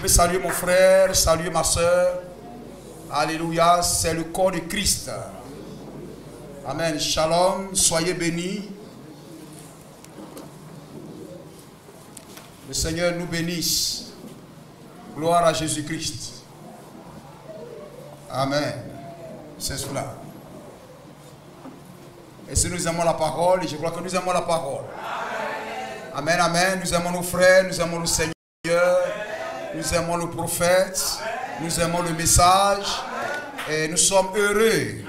peux saluer mon frère, saluer ma soeur. Alléluia, c'est le corps de Christ. Amen. Shalom, soyez bénis. Le Seigneur nous bénisse. Gloire à Jésus-Christ. Amen. C'est cela. Et si nous aimons la parole, et je crois que nous aimons la parole. Amen, amen. Nous aimons nos frères, nous aimons le Seigneur, nous aimons le prophète, nous aimons le message. Et nous sommes heureux,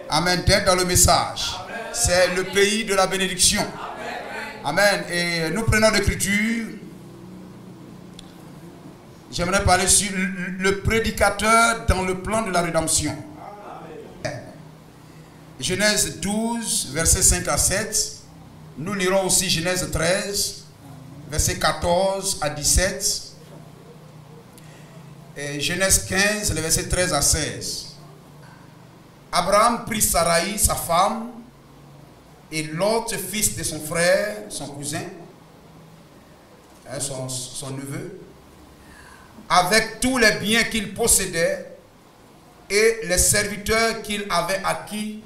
amen, d'être dans le message. C'est le pays de la bénédiction. Amen. Et nous prenons l'écriture. J'aimerais parler sur le prédicateur dans le plan de la rédemption. Genèse 12, versets 5 à 7. Nous lirons aussi Genèse 13, versets 14 à 17. Et Genèse 15, les versets 13 à 16. Abraham prit Saraï, sa femme, et Lot, fils de son frère, son cousin, son neveu, avec tous les biens qu'il possédait et les serviteurs qu'il avait acquis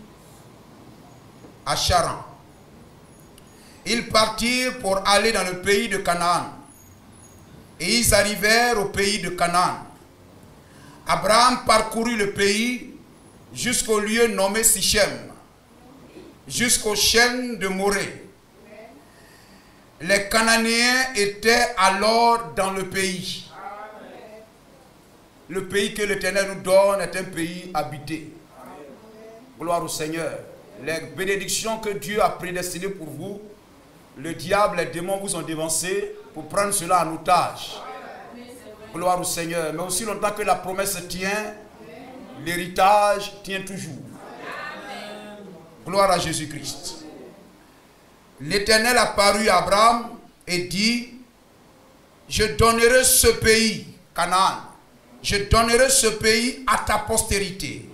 à Charan. Ils partirent pour aller dans le pays de Canaan. Et ils arrivèrent au pays de Canaan. Abraham parcourut le pays jusqu'au lieu nommé Sichem, jusqu'au chêne de Morée. Les Cananéens étaient alors dans le pays. Le pays que l'Éternel nous donne est un pays habité. Gloire au Seigneur. Les bénédictions que Dieu a prédestinées pour vous, le diable, les démons vous ont dévancé pour prendre cela en otage. Gloire au Seigneur. Mais aussi longtemps que la promesse tient, l'héritage tient toujours. Gloire à Jésus-Christ. L'Éternel apparut à Abraham et dit: je donnerai ce pays, Canaan, je donnerai ce pays à ta postérité.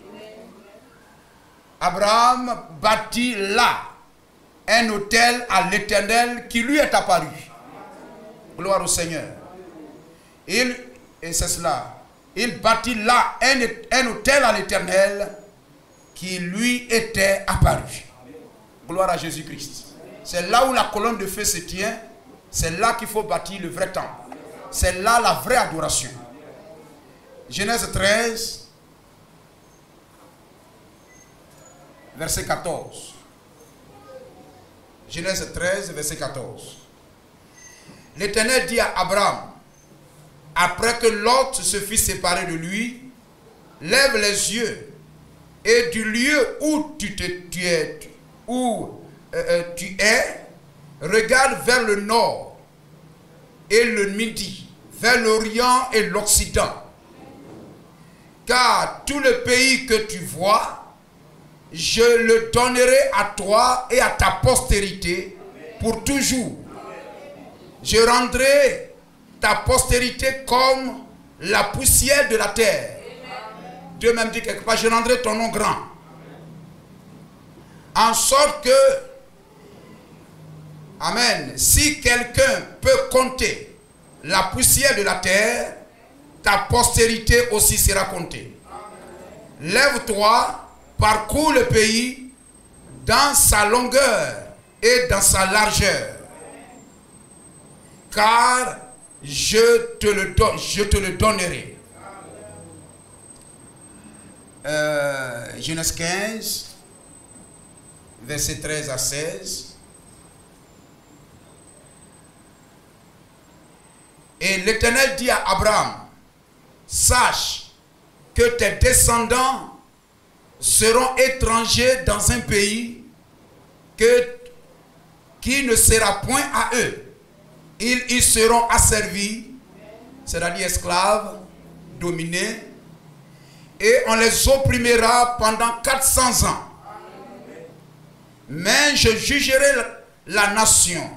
Abraham bâtit là un autel à l'Éternel qui lui est apparu. Gloire au Seigneur. Et c'est cela. Il bâtit là un autel à l'Éternel qui lui était apparu. Gloire à Jésus-Christ. C'est là où la colonne de feu se tient. C'est là qu'il faut bâtir le vrai temple. C'est là la vraie adoration. Genèse 13, verset 14. Genèse 13, verset 14. L'Éternel dit à Abraham, après que Lot se fit séparer de lui, lève les yeux et du lieu où tu es, regarde vers le nord et le midi, vers l'Orient et l'Occident. Car tout le pays que tu vois, je le donnerai à toi et à ta postérité pour toujours. Je rendrai ta postérité comme la poussière de la terre. Dieu même dit quelque part, je rendrai ton nom grand. En sorte que, amen, si quelqu'un peut compter la poussière de la terre, ta postérité aussi sera comptée. Lève-toi, parcours le pays dans sa longueur et dans sa largeur. Car je te le donnerai. Genèse 15, verset 13 à 16. Et l'Éternel dit à Abraham, sache que tes descendants seront étrangers dans un pays qui ne sera point à eux. Ils y seront asservis, c'est-à-dire esclaves, dominés, et on les opprimera pendant 400 ans. Mais je jugerai la nation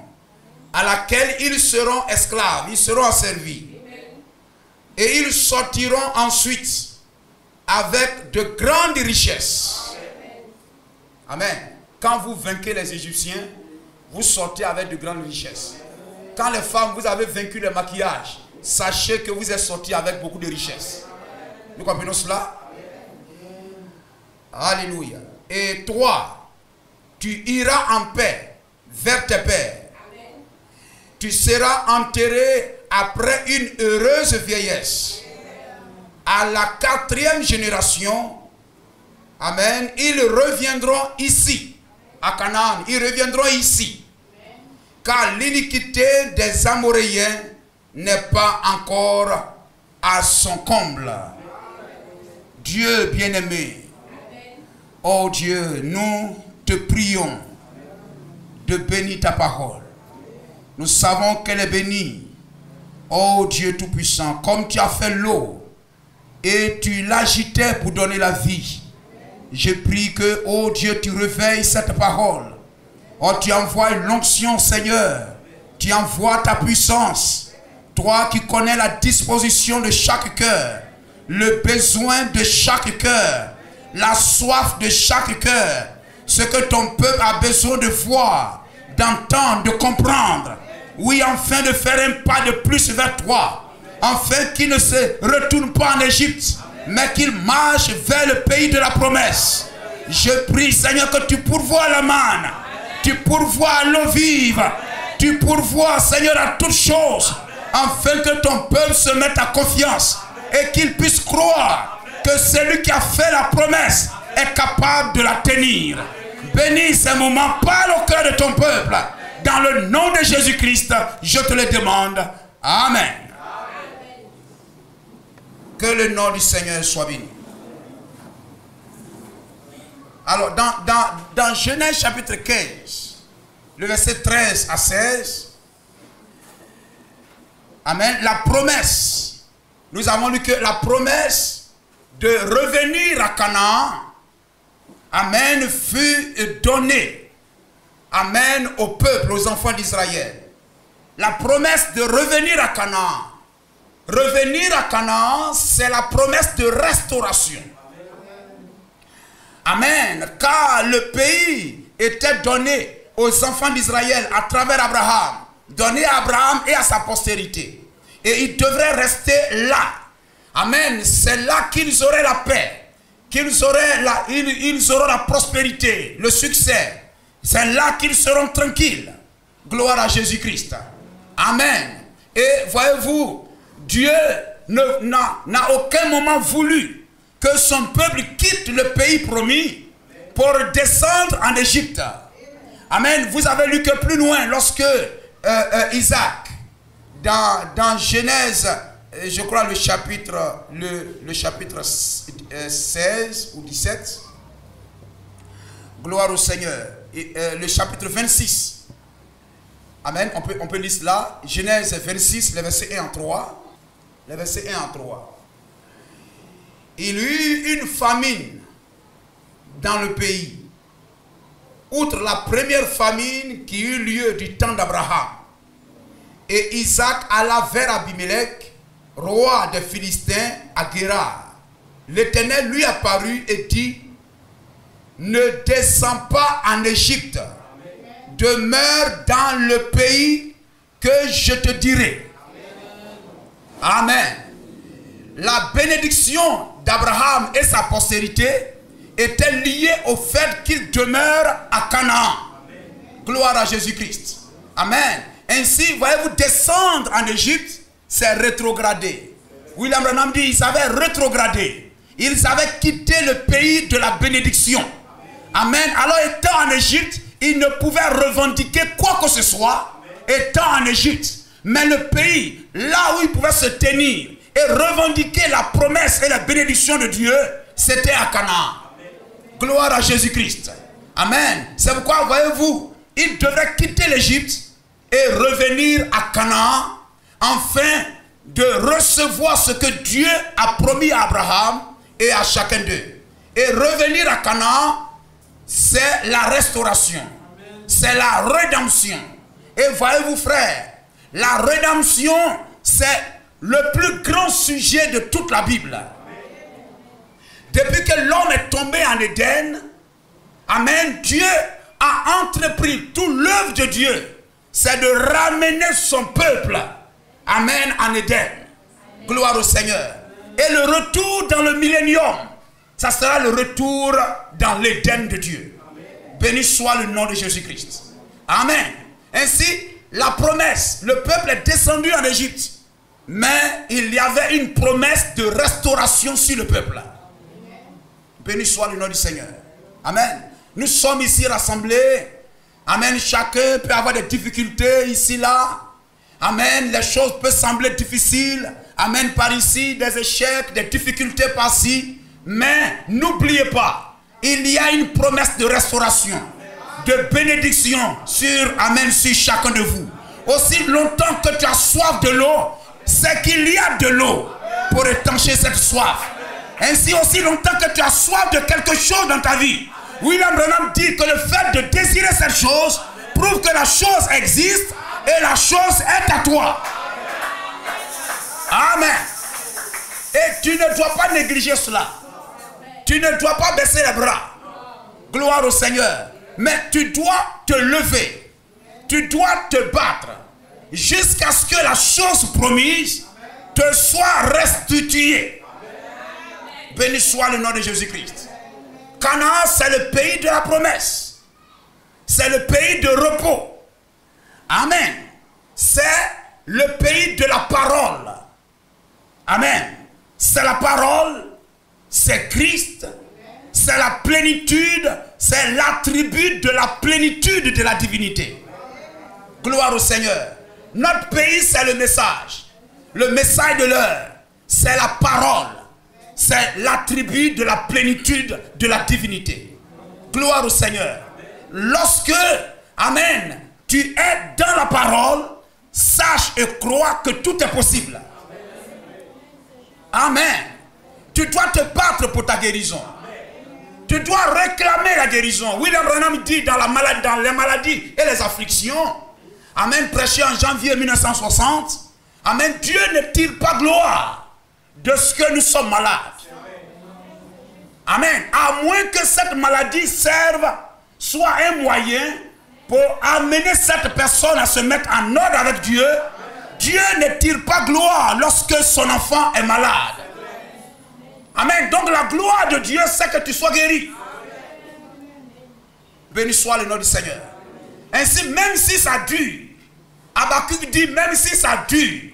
à laquelle ils seront esclaves, ils seront asservis. Et ils sortiront ensuite avec de grandes richesses. Amen. Quand vous vainquez les Égyptiens, vous sortez avec de grandes richesses. Quand les femmes, vous avez vaincu le maquillage, sachez que vous êtes sortis avec beaucoup de richesses. Nous comprenons cela? Alléluia. Et toi, tu iras en paix vers tes pères. Tu seras enterré après une heureuse vieillesse. À la 4e génération, amen, ils reviendront ici, à Canaan, ils reviendront ici. Car l'iniquité des Amoréens n'est pas encore à son comble. Dieu bien-aimé, oh Dieu, nous te prions de bénir ta parole. Nous savons qu'elle est bénie. Oh Dieu Tout-Puissant, comme tu as fait l'eau et tu l'agitais pour donner la vie. Je prie que, oh Dieu, tu réveilles cette parole. Oh, tu envoies l'onction, Seigneur. Tu envoies ta puissance. Toi qui connais la disposition de chaque cœur, le besoin de chaque cœur, la soif de chaque cœur, ce que ton peuple a besoin de voir, d'entendre, de comprendre. Oui, afin de faire un pas de plus vers toi, afin qu'il ne se retourne pas en Égypte, mais qu'il marche vers le pays de la promesse. Je prie, Seigneur, que tu pourvoies la manne, tu pourvoies l'eau vive, tu pourvoies, Seigneur, à toutes choses, afin que ton peuple se mette à confiance et qu'il puisse croire que celui qui a fait la promesse est capable de la tenir. Bénis ces moments, parle au cœur de ton peuple. Dans le nom de Jésus-Christ, je te le demande. Amen. Que le nom du Seigneur soit béni. Alors, dans Genèse chapitre 15, le verset 13 à 16, amen, la promesse, nous avons lu que la promesse de revenir à Canaan, amen, fut donnée, amen, au peuple, aux enfants d'Israël. La promesse de revenir à Canaan. Revenir à Canaan, c'est la promesse de restauration. Amen. Car le pays était donné aux enfants d'Israël à travers Abraham. Donné à Abraham et à sa postérité. Et ils devraient rester là. Amen. C'est là qu'ils auraient la paix. Qu'ils auraient ils auront la prospérité, le succès. C'est là qu'ils seront tranquilles. Gloire à Jésus-Christ. Amen. Et voyez-vous, Dieu n'a aucun moment voulu que son peuple quitte le pays promis pour descendre en Égypte. Amen. Vous avez lu que plus loin, lorsque Isaac, dans Genèse, je crois le chapitre 16 ou 17, gloire au Seigneur, le chapitre 26. Amen. On peut lire cela. Genèse 26, les versets 1 à 3. Les versets 1 à 3. Il y eut une famine dans le pays. Outre la première famine qui eut lieu du temps d'Abraham. Et Isaac alla vers Abimelech, roi des Philistins, à Guérar. L'Éternel lui apparut et dit: ne descends pas en Égypte. Demeure dans le pays que je te dirai. Amen. La bénédiction d'Abraham et sa postérité était liée au fait qu'il demeure à Canaan. Gloire à Jésus-Christ. Amen. Ainsi, voyez-vous, descendre en Égypte, c'est rétrograder. William Branham dit, ils avaient rétrogradé. Ils avaient quitté le pays de la bénédiction. Amen. Alors, étant en Égypte, ils ne pouvaient revendiquer quoi que ce soit, étant en Égypte. Mais le pays, là où ils pouvaient se tenir et revendiquer la promesse et la bénédiction de Dieu, c'était à Canaan. Gloire à Jésus-Christ. Amen. C'est pourquoi, voyez-vous, ils devraient quitter l'Égypte et revenir à Canaan, afin de recevoir ce que Dieu a promis à Abraham et à chacun d'eux. Et revenir à Canaan, c'est la restauration. C'est la rédemption. Et voyez-vous, frères, la rédemption, c'est le plus grand sujet de toute la Bible. Depuis que l'homme est tombé en Éden, amen, Dieu a entrepris toute l'œuvre de Dieu. C'est de ramener son peuple Amen, en Éden. Gloire au Seigneur. Et le retour dans le millénium, ça sera le retour dans l'Éden de Dieu. Béni soit le nom de Jésus-Christ. Amen. Ainsi, la promesse, le peuple est descendu en Égypte. Mais il y avait une promesse de restauration sur le peuple. Béni soit le nom du Seigneur. Amen. Nous sommes ici rassemblés. Amen. Chacun peut avoir des difficultés ici, là. Amen. Les choses peuvent sembler difficiles. Amen. Par ici, des échecs, des difficultés par-ci. Mais n'oubliez pas, il y a une promesse de restauration, de bénédiction sur, amen, sur chacun de vous. Aussi longtemps que tu as soif de l'eau, c'est qu'il y a de l'eau pour étancher cette soif. Ainsi, aussi longtemps que tu as soif de quelque chose dans ta vie, William Branham dit que le fait de désirer cette chose prouve que la chose existe et la chose est à toi. Amen. Et tu ne dois pas négliger cela. Tu ne dois pas baisser les bras. Gloire au Seigneur. Mais tu dois te lever. Tu dois te battre jusqu'à ce que la chose promise te soit restituée. Béni soit le nom de Jésus-Christ. Canaan, c'est le pays de la promesse. C'est le pays de repos. Amen. C'est le pays de la parole. Amen. C'est la parole, c'est Christ, c'est la plénitude, c'est l'attribut de la plénitude de la divinité. Gloire au Seigneur. Notre pays, c'est le message. Le message de l'heure, c'est la parole. C'est l'attribut de la plénitude de la divinité. Gloire au Seigneur. Lorsque, amen, tu es dans la parole, sache et crois que tout est possible. Amen. Tu dois te battre pour ta guérison. Tu dois réclamer la guérison. William Branham dit dans les maladies et les afflictions, amen, prêché en janvier 1960, amen, Dieu ne tire pas gloire de ce que nous sommes malades. Amen. À moins que cette maladie serve, soit un moyen pour amener cette personne à se mettre en ordre avec Dieu. Dieu ne tire pas gloire lorsque son enfant est malade. Amen. Donc la gloire de Dieu, c'est que tu sois guéri. Béni soit le nom du Seigneur. Ainsi, même si ça dure, Habakkuk dit, même si ça dure,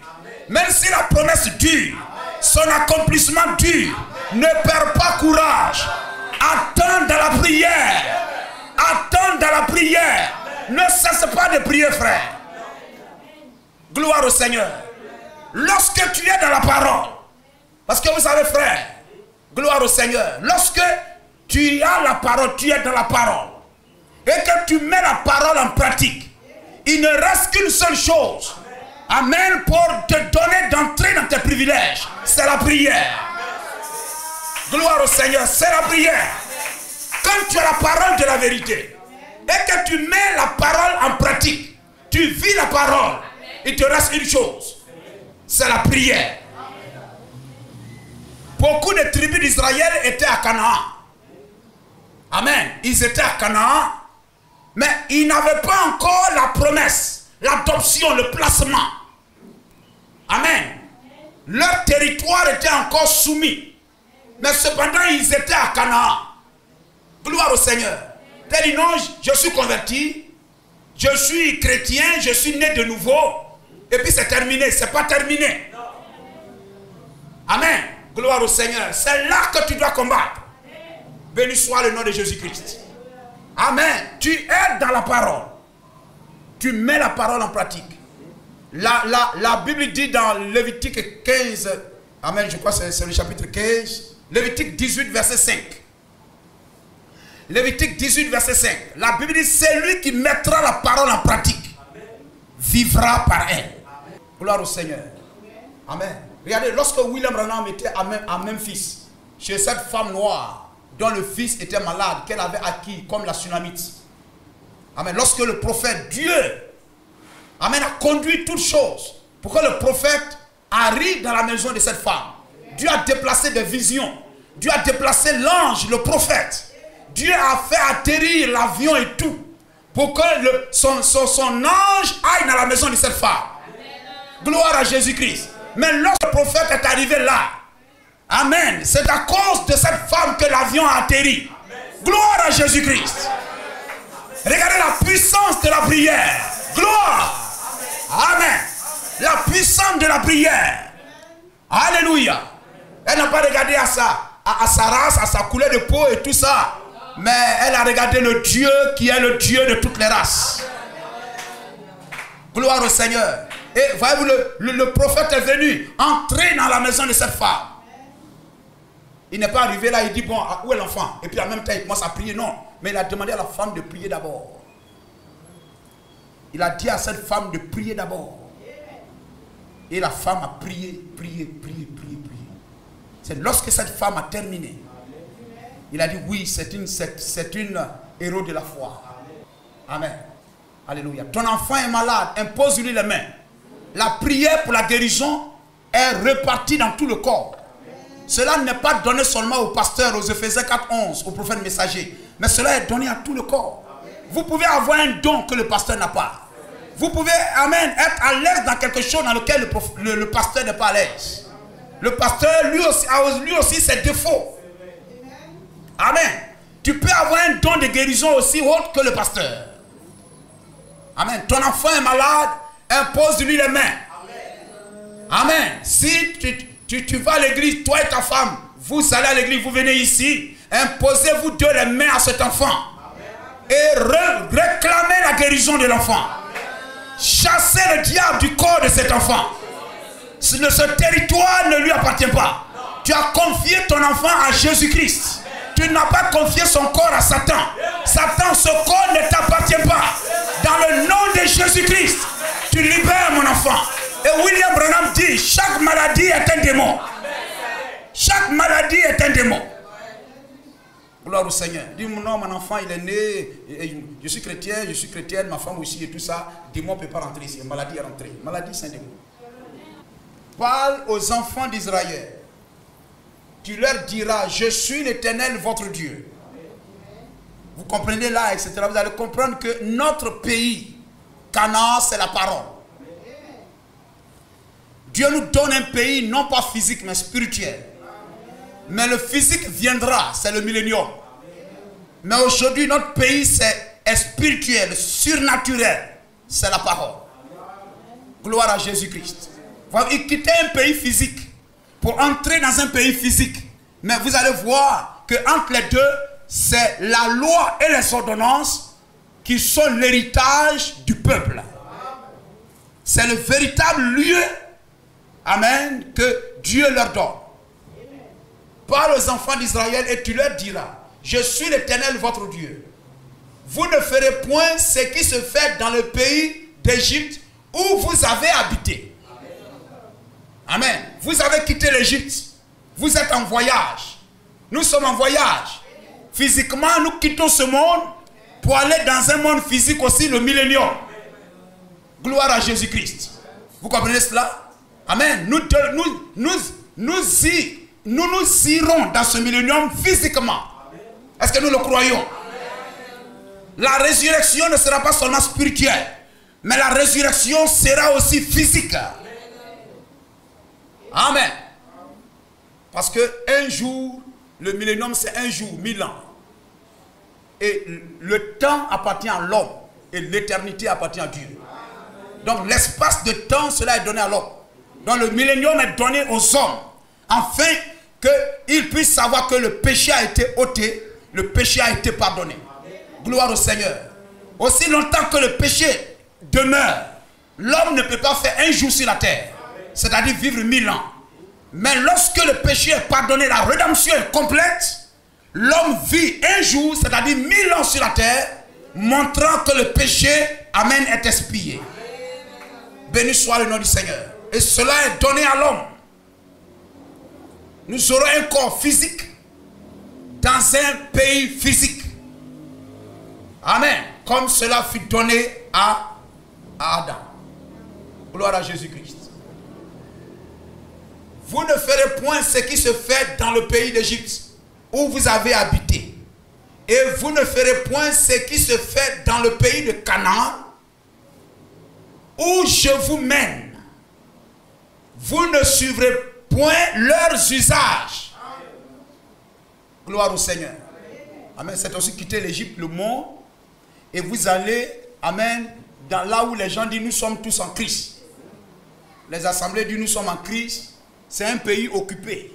même si la promesse dure, son accomplissement dure, ne perds pas courage. Attends dans la prière. Attends dans la prière. Ne cesse pas de prier, frère. Gloire au Seigneur. Lorsque tu es dans la parole, parce que vous savez, frère, gloire au Seigneur, lorsque tu as la parole, tu es dans la parole, et que tu mets la parole en pratique, il ne reste qu'une seule chose. Amen, pour te donner d'entrer dans tes privilèges, c'est la prière. Gloire au Seigneur, c'est la prière. Quand tu as la parole de la vérité, et que tu mets la parole en pratique, tu vis la parole, il te reste une chose, c'est la prière. Beaucoup de tribus d'Israël étaient à Canaan. Amen. Ils étaient à Canaan, mais ils n'avaient pas encore la promesse, l'adoption, le placement. Amen. Leur territoire était encore soumis. Mais cependant, ils étaient à Canaan. Gloire au Seigneur. Tel dit non, je suis converti, je suis chrétien, je suis né de nouveau. Et puis c'est terminé, c'est pas terminé. Amen. Gloire au Seigneur. C'est là que tu dois combattre. Béni soit le nom de Jésus-Christ. Amen. Tu es dans la parole. Tu mets la parole en pratique. La Bible dit dans Lévitique 15, amen, je crois que c'est le chapitre 15, Lévitique 18, verset 5. Lévitique 18, verset 5. La Bible dit, c'est lui qui mettra la parole en pratique, vivra par elle. Gloire au Seigneur. Amen. Regardez, lorsque William Branham était à Memphis, chez cette femme noire, dont le fils était malade, qu'elle avait acquis comme la tsunamite. Amen. Lorsque le prophète Dieu, amen, a conduit toutes choses pour que le prophète arrive dans la maison de cette femme. Dieu a déplacé des visions. Dieu a déplacé l'ange, le prophète. Dieu a fait atterrir l'avion et tout pour que son ange aille dans la maison de cette femme. Gloire à Jésus-Christ. Mais lorsque le prophète est arrivé là, amen, c'est à cause de cette femme que l'avion a atterri. Gloire à Jésus-Christ. Regardez la puissance de la prière. Gloire. Amen. La puissance de la prière. Alléluia. Elle n'a pas regardé à sa race, à sa couleur de peau et tout ça. Mais elle a regardé le Dieu qui est le Dieu de toutes les races. Gloire au Seigneur. Et voyez-vous, le prophète est venu entrer dans la maison de cette femme. Il n'est pas arrivé là, il dit, bon, où est l'enfant? Et puis en même temps, il commence à prier. Non, mais il a demandé à la femme de prier d'abord. Il a dit à cette femme de prier d'abord. Et la femme a prié, prié, prié, prié, prié. C'est lorsque cette femme a terminé, il a dit, oui, c'est une héros de la foi. Amen. Alléluia. Ton enfant est malade, impose-lui les mains. La prière pour la guérison est repartie dans tout le corps. Cela n'est pas donné seulement au pasteur, aux Éphésiens 4:11, au prophète messager, mais cela est donné à tout le corps. Vous pouvez avoir un don que le pasteur n'a pas. Vous pouvez, amen, être à l'aise dans quelque chose dans lequel le pasteur n'est pas à l'aise. Le pasteur, lui aussi, a lui aussi ses défauts. Amen. Tu peux avoir un don de guérison aussi autre que le pasteur. Amen. Ton enfant est malade, impose-lui les mains. Amen. Si tu vas à l'église, toi et ta femme, vous allez à l'église, vous venez ici, imposez-vous deux les mains à cet enfant. Et réclamez la guérison de l'enfant. Chassez le diable du corps de cet enfant. Ce territoire ne lui appartient pas. Tu as confié ton enfant à Jésus-Christ. Tu n'as pas confié son corps à Satan. Satan, ce corps ne t'appartient pas. Dans le nom de Jésus-Christ, tu libères mon enfant. Et William Branham dit, chaque maladie est un démon. Chaque maladie est un démon. Gloire au Seigneur. Dis non, mon enfant il est né, je suis chrétien, je suis chrétienne, ma femme aussi et tout ça. Démon ne peut pas rentrer ici, maladie est rentrée. Maladie c'est un démon. Parle aux enfants d'Israël. Tu leur diras, je suis l'Éternel votre Dieu. Vous comprenez là, etc. Vous allez comprendre que notre pays, Canaan, c'est la parole. Dieu nous donne un pays non pas physique mais spirituel. Mais le physique viendra, c'est le millénium. Mais aujourd'hui, notre pays, est spirituel, surnaturel. C'est la parole. Gloire à Jésus-Christ. Vous quittez un pays physique pour entrer dans un pays physique. Mais vous allez voir qu'entre les deux, c'est la loi et les ordonnances qui sont l'héritage du peuple. C'est le véritable lieu, amen, que Dieu leur donne. Parle aux enfants d'Israël et tu leur diras, je suis l'Éternel votre Dieu. Vous ne ferez point ce qui se fait dans le pays d'Égypte où vous avez habité. Amen. Vous avez quitté l'Égypte. Vous êtes en voyage. Nous sommes en voyage. Physiquement, nous quittons ce monde pour aller dans un monde physique aussi, le millénium. Gloire à Jésus-Christ. Vous comprenez cela? Amen. Nous irons dans ce millénium physiquement. Est-ce que nous le croyons? La résurrection ne sera pas seulement spirituelle, mais la résurrection sera aussi physique. Amen. Parce que un jour, le millénium c'est un jour, 1000 ans. Et le temps appartient à l'homme et l'éternité appartient à Dieu. Donc l'espace de temps, cela est donné à l'homme. Donc le millénium est donné aux hommes, afin qu'ils puissent savoir que le péché a été ôté, le péché a été pardonné. Gloire au Seigneur. Aussi longtemps que le péché demeure, l'homme ne peut pas faire un jour sur la terre, c'est-à-dire vivre 1000 ans. Mais lorsque le péché est pardonné, la rédemption est complète, l'homme vit un jour, c'est-à-dire 1000 ans sur la terre, montrant que le péché, amen, est expié. Béni soit le nom du Seigneur. Et cela est donné à l'homme. Nous aurons un corps physique dans un pays physique. Amen. Comme cela fut donné à Adam. Gloire à Jésus-Christ. Vous ne ferez point ce qui se fait dans le pays d'Égypte où vous avez habité. Et vous ne ferez point ce qui se fait dans le pays de Canaan où je vous mène. Vous ne suivrez point leurs usages. Gloire au Seigneur. Amen. C'est aussi quitter l'Égypte, le monde, et vous allez, amen, dans là où les gens disent nous sommes tous en Christ. Les assemblées disent nous sommes en Christ. C'est un pays occupé.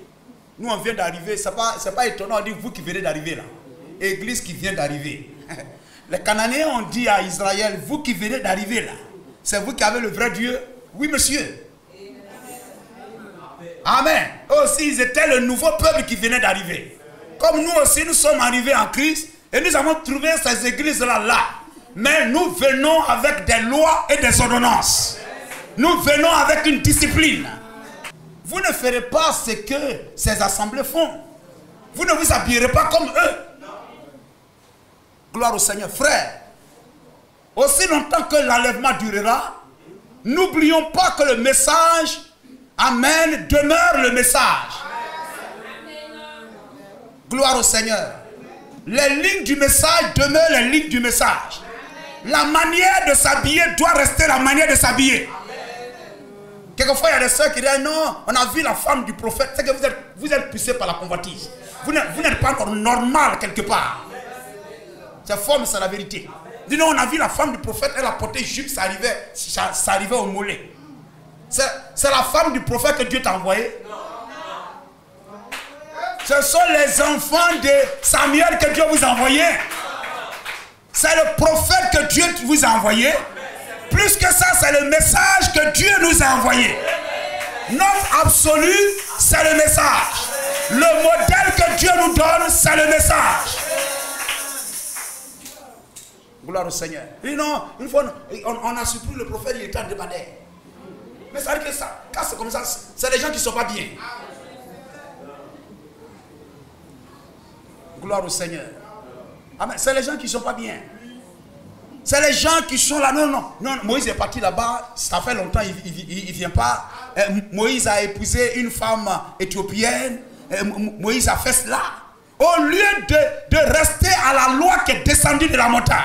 Nous on vient d'arriver. C'est pas étonnant, on dit vous qui venez d'arriver là. Église qui vient d'arriver. Les Cananéens ont dit à Israël, vous qui venez d'arriver là, c'est vous qui avez le vrai Dieu? Oui monsieur. Amen. Aussi ils étaient le nouveau peuple qui venait d'arriver. Comme nous aussi nous sommes arrivés en Christ et nous avons trouvé ces églises là. Mais nous venons avec des lois et des ordonnances. Nous venons avec une discipline. Vous ne ferez pas ce que ces assemblées font. Vous ne vous habillerez pas comme eux. Gloire au Seigneur. Frère, aussi longtemps que l'enlèvement durera, n'oublions pas que le message, amen, demeure le message. Gloire au Seigneur. Les lignes du message demeurent les lignes du message. La manière de s'habiller doit rester la manière de s'habiller. Quelquefois, il y a des sœurs qui disent non, on a vu la femme du prophète. C'est que vous êtes poussé par la convoitise. Vous n'êtes pas encore normal quelque part. C'est faux, mais c'est la vérité. Dis non, on a vu la femme du prophète, elle a porté jupe, ça arrivait au mollet. C'est la femme du prophète que Dieu t'a envoyé. Ce sont les enfants de Samuel que Dieu vous a envoyés. C'est le prophète que Dieu vous a envoyé. Plus que ça, c'est le message que Dieu nous a envoyé. Notre absolu, c'est le message. Le modèle que Dieu nous donne, c'est le message. Gloire au Seigneur. Et non, une fois, on a surpris le prophète, il était en débandère. Mais ça veut dire que ça, quand c'est comme ça, c'est des gens qui ne sont pas bien. Gloire au Seigneur. Amen. C'est les gens qui ne sont pas bien. C'est les gens qui sont là. Non, Moïse est parti là-bas. Ça fait longtemps, il ne vient pas. Moïse a épousé une femme éthiopienne. Moïse a fait cela. Au lieu de rester à la loi qui est descendue de la montagne.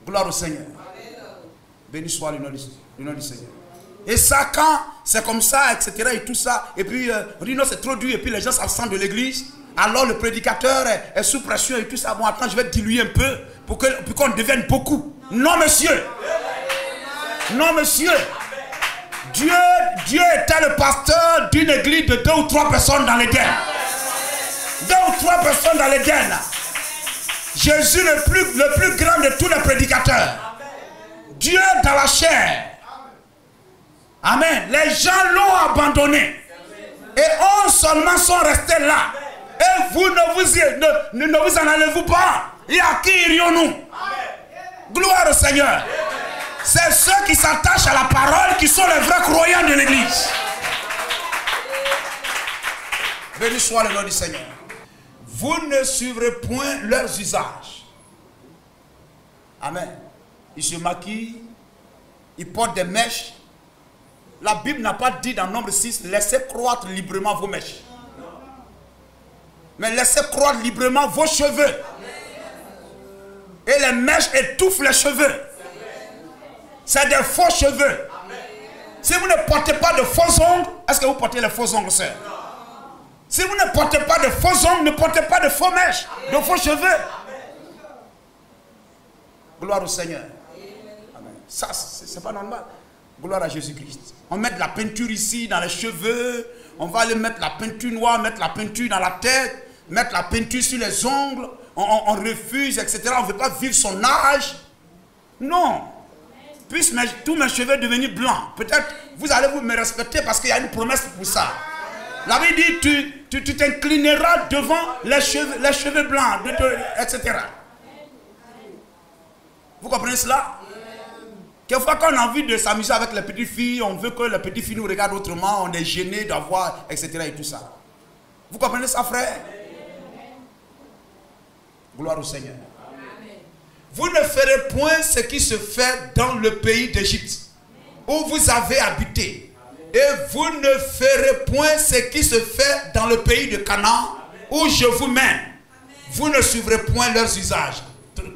Gloire au Seigneur. Béni soit le nom du Seigneur. Et ça, quand c'est comme ça, etc. et tout ça, et puis on dit non, c'est trop dur, et puis les gens s'absentent de l'église. Alors le prédicateur est sous pression et tout ça. Bon, attends, je vais diluer un peu pour qu'on devienne beaucoup. Non, monsieur. Non, monsieur. Dieu était le pasteur d'une église de 2 ou 3 personnes dans l'Éden. 2 ou 3 personnes dans l'Éden. Jésus le plus grand de tous les prédicateurs. Dieu dans la chair. Amen. Les gens l'ont abandonné. Et 11 seulement sont restés là. Et vous ne vous en allez-vous pas. Et à qui irions-nous? Gloire au Seigneur. C'est ceux qui s'attachent à la parole qui sont les vrais croyants de l'église. Béni soit le nom du Seigneur. Vous ne suivrez point leurs usages. Amen. Ils se maquillent. Ils portent des mèches. La Bible n'a pas dit dans Nombre 6, laissez croître librement vos mèches. Mais laissez croître librement vos cheveux. Et les mèches étouffent les cheveux. C'est des faux cheveux. Si vous ne portez pas de faux ongles, est-ce que vous portez les faux ongles, sœur? Si vous ne portez pas de faux ongles, ne portez pas de faux mèches, de faux cheveux. Gloire au Seigneur. Amen. Ça, c'est pas normal. Gloire à Jésus-Christ. On met de la peinture ici dans les cheveux. On va aller mettre la peinture noire, mettre la peinture dans la tête, mettre la peinture sur les ongles. On refuse, etc. On ne veut pas vivre son âge. Non. Puisse tous mes cheveux devenir blancs. Peut-être vous allez me respecter parce qu'il y a une promesse pour ça. La Bible dit tu t'inclineras devant les cheveux blancs, etc. Vous comprenez cela? Quelquefois, quand on a envie de s'amuser avec les petites filles, on veut que les petites filles nous regardent autrement, on est gêné d'avoir, etc. et tout ça. Vous comprenez ça, frère? Gloire au Seigneur. Vous ne ferez point ce qui se fait dans le pays d'Égypte, où vous avez habité. Et vous ne ferez point ce qui se fait dans le pays de Canaan, où je vous mène. Vous ne suivrez point leurs usages.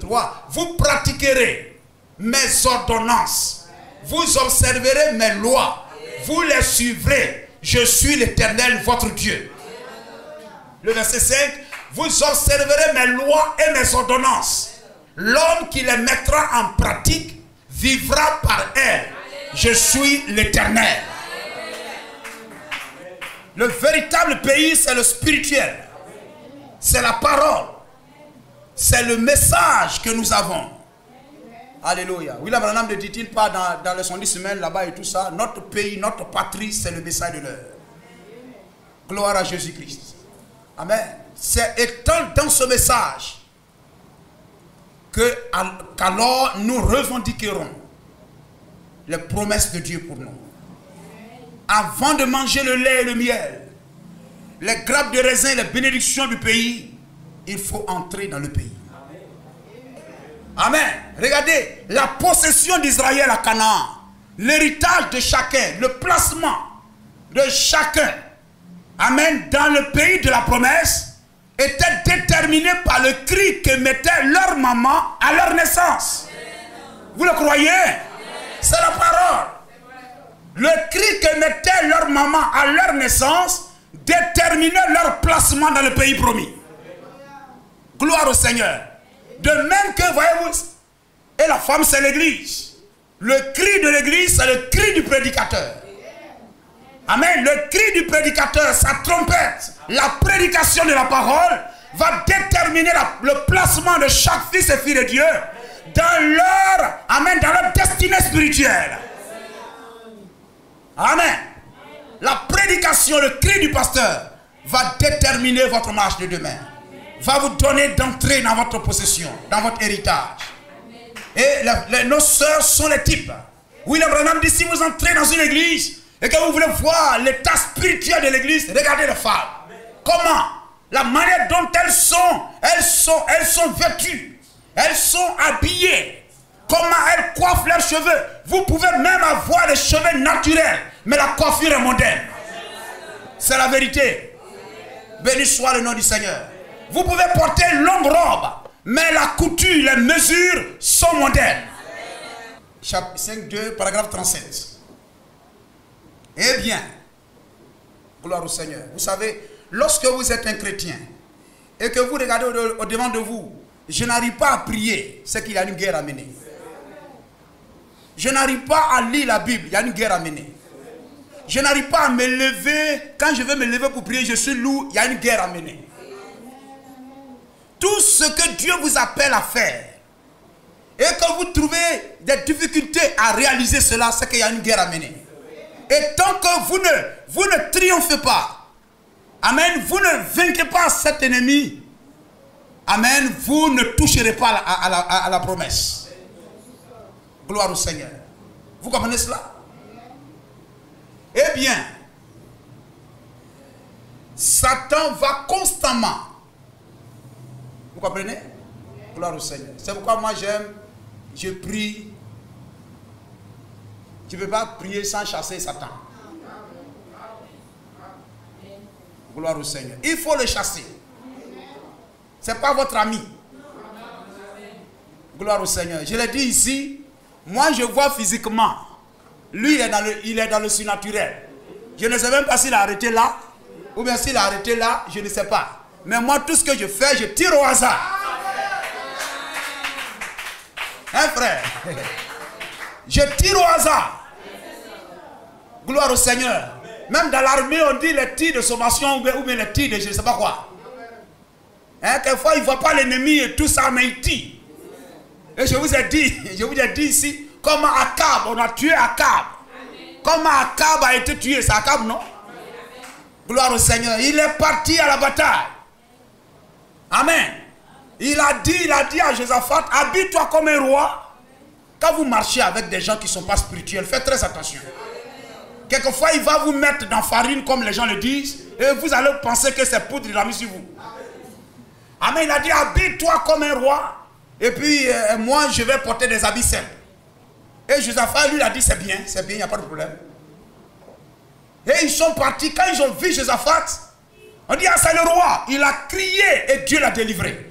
3. Vous pratiquerez mes ordonnances Vous observerez mes lois. Vous les suivrez. Je suis l'Éternel, votre Dieu. Le verset 5. Vous observerez mes lois et mes ordonnances. L'homme qui les mettra en pratique vivra par elles. Je suis l'Éternel. Le véritable pays, c'est le spirituel. C'est la parole. C'est le message que nous avons. Alléluia. William Branham ne dit-il pas dans les 110 semaines là-bas et tout ça, notre pays, notre patrie, c'est le message de l'heure. Gloire à Jésus-Christ. Amen. C'est étant dans ce message qu'alors nous revendiquerons les promesses de Dieu pour nous. Avant de manger le lait et le miel, les grappes de raisin, les bénédictions du pays, il faut entrer dans le pays. Amen. Regardez, la possession d'Israël à Canaan, l'héritage de chacun, le placement de chacun, amen, dans le pays de la promesse, était déterminé par le cri qu'émettait leur maman à leur naissance. Vous le croyez? C'est la parole. Le cri qu'émettait leur maman à leur naissance déterminait leur placement dans le pays promis. Gloire au Seigneur. De même que, voyez-vous, et la femme c'est l'église. Le cri de l'église c'est le cri du prédicateur. Amen. Le cri du prédicateur, sa trompette, la prédication de la parole va déterminer le placement de chaque fils et fille de Dieu dans leur, amen, dans leur destinée spirituelle. Amen. La prédication, le cri du pasteur va déterminer votre marche de demain. Va vous donner d'entrer dans votre possession, dans votre héritage. Et nos sœurs sont les types. William Branham dit, si vous entrez dans une église et que vous voulez voir l'état spirituel de l'église, regardez les femmes. Comment? La manière dont elles sont vêtues. Elles sont habillées. Comment elles coiffent leurs cheveux. Vous pouvez même avoir des cheveux naturels, mais la coiffure est moderne. C'est la vérité. Béni soit le nom du Seigneur. Vous pouvez porter une longue robe, mais la couture, les mesures sont modernes. Chapitre 5, 2, paragraphe 37. Eh bien, gloire au Seigneur. Vous savez, lorsque vous êtes un chrétien et que vous regardez au-devant de vous, je n'arrive pas à prier, c'est qu'il y a une guerre à mener. Je n'arrive pas à lire la Bible, il y a une guerre à mener. Je n'arrive pas à me lever, quand je veux me lever pour prier, je suis lourd, il y a une guerre à mener. Tout ce que Dieu vous appelle à faire, et que vous trouvez des difficultés à réaliser cela, c'est qu'il y a une guerre à mener. Et tant que vous ne triomphez pas, amen, vous ne vainquez pas cet ennemi, amen, vous ne toucherez pas à la promesse. Gloire au Seigneur. Vous comprenez cela? Eh bien, Satan va constamment. Vous comprenez? Gloire au Seigneur. C'est pourquoi moi je prie. Tu ne peux pas prier sans chasser Satan. Gloire au Seigneur. Il faut le chasser. Ce n'est pas votre ami. Gloire au Seigneur. Je l'ai dit ici. Moi je vois physiquement. Lui il est dans le surnaturel. Je ne sais même pas s'il a arrêté là. Ou bien s'il a arrêté là. Je ne sais pas. Mais moi tout ce que je fais, je tire au hasard. Hein frère? Je tire au hasard. Gloire au Seigneur. Même dans l'armée, on dit les tirs de sommation ou bien les tirs de je ne sais pas quoi. Hein, quelquefois, il ne voit pas l'ennemi et tout ça, mais il tire. Et je vous ai dit ici, comment Akab, on a tué Akab. Comment Akab a été tué, c'est Akab, non? Gloire au Seigneur. Il est parti à la bataille. Amen. Il a dit à Josaphat, habille-toi comme un roi. Quand vous marchez avec des gens qui ne sont pas spirituels, faites très attention. Quelquefois, il va vous mettre dans farine, comme les gens le disent, et vous allez penser que c'est poudre, il a mis sur vous. Amen. Il a dit, habille-toi comme un roi, et puis moi, je vais porter des habits simples. Et Josaphat, lui, a dit, c'est bien, il n'y a pas de problème. Et ils sont partis, quand ils ont vu Josaphat, on dit, ah, c'est le roi. Il a crié et Dieu l'a délivré.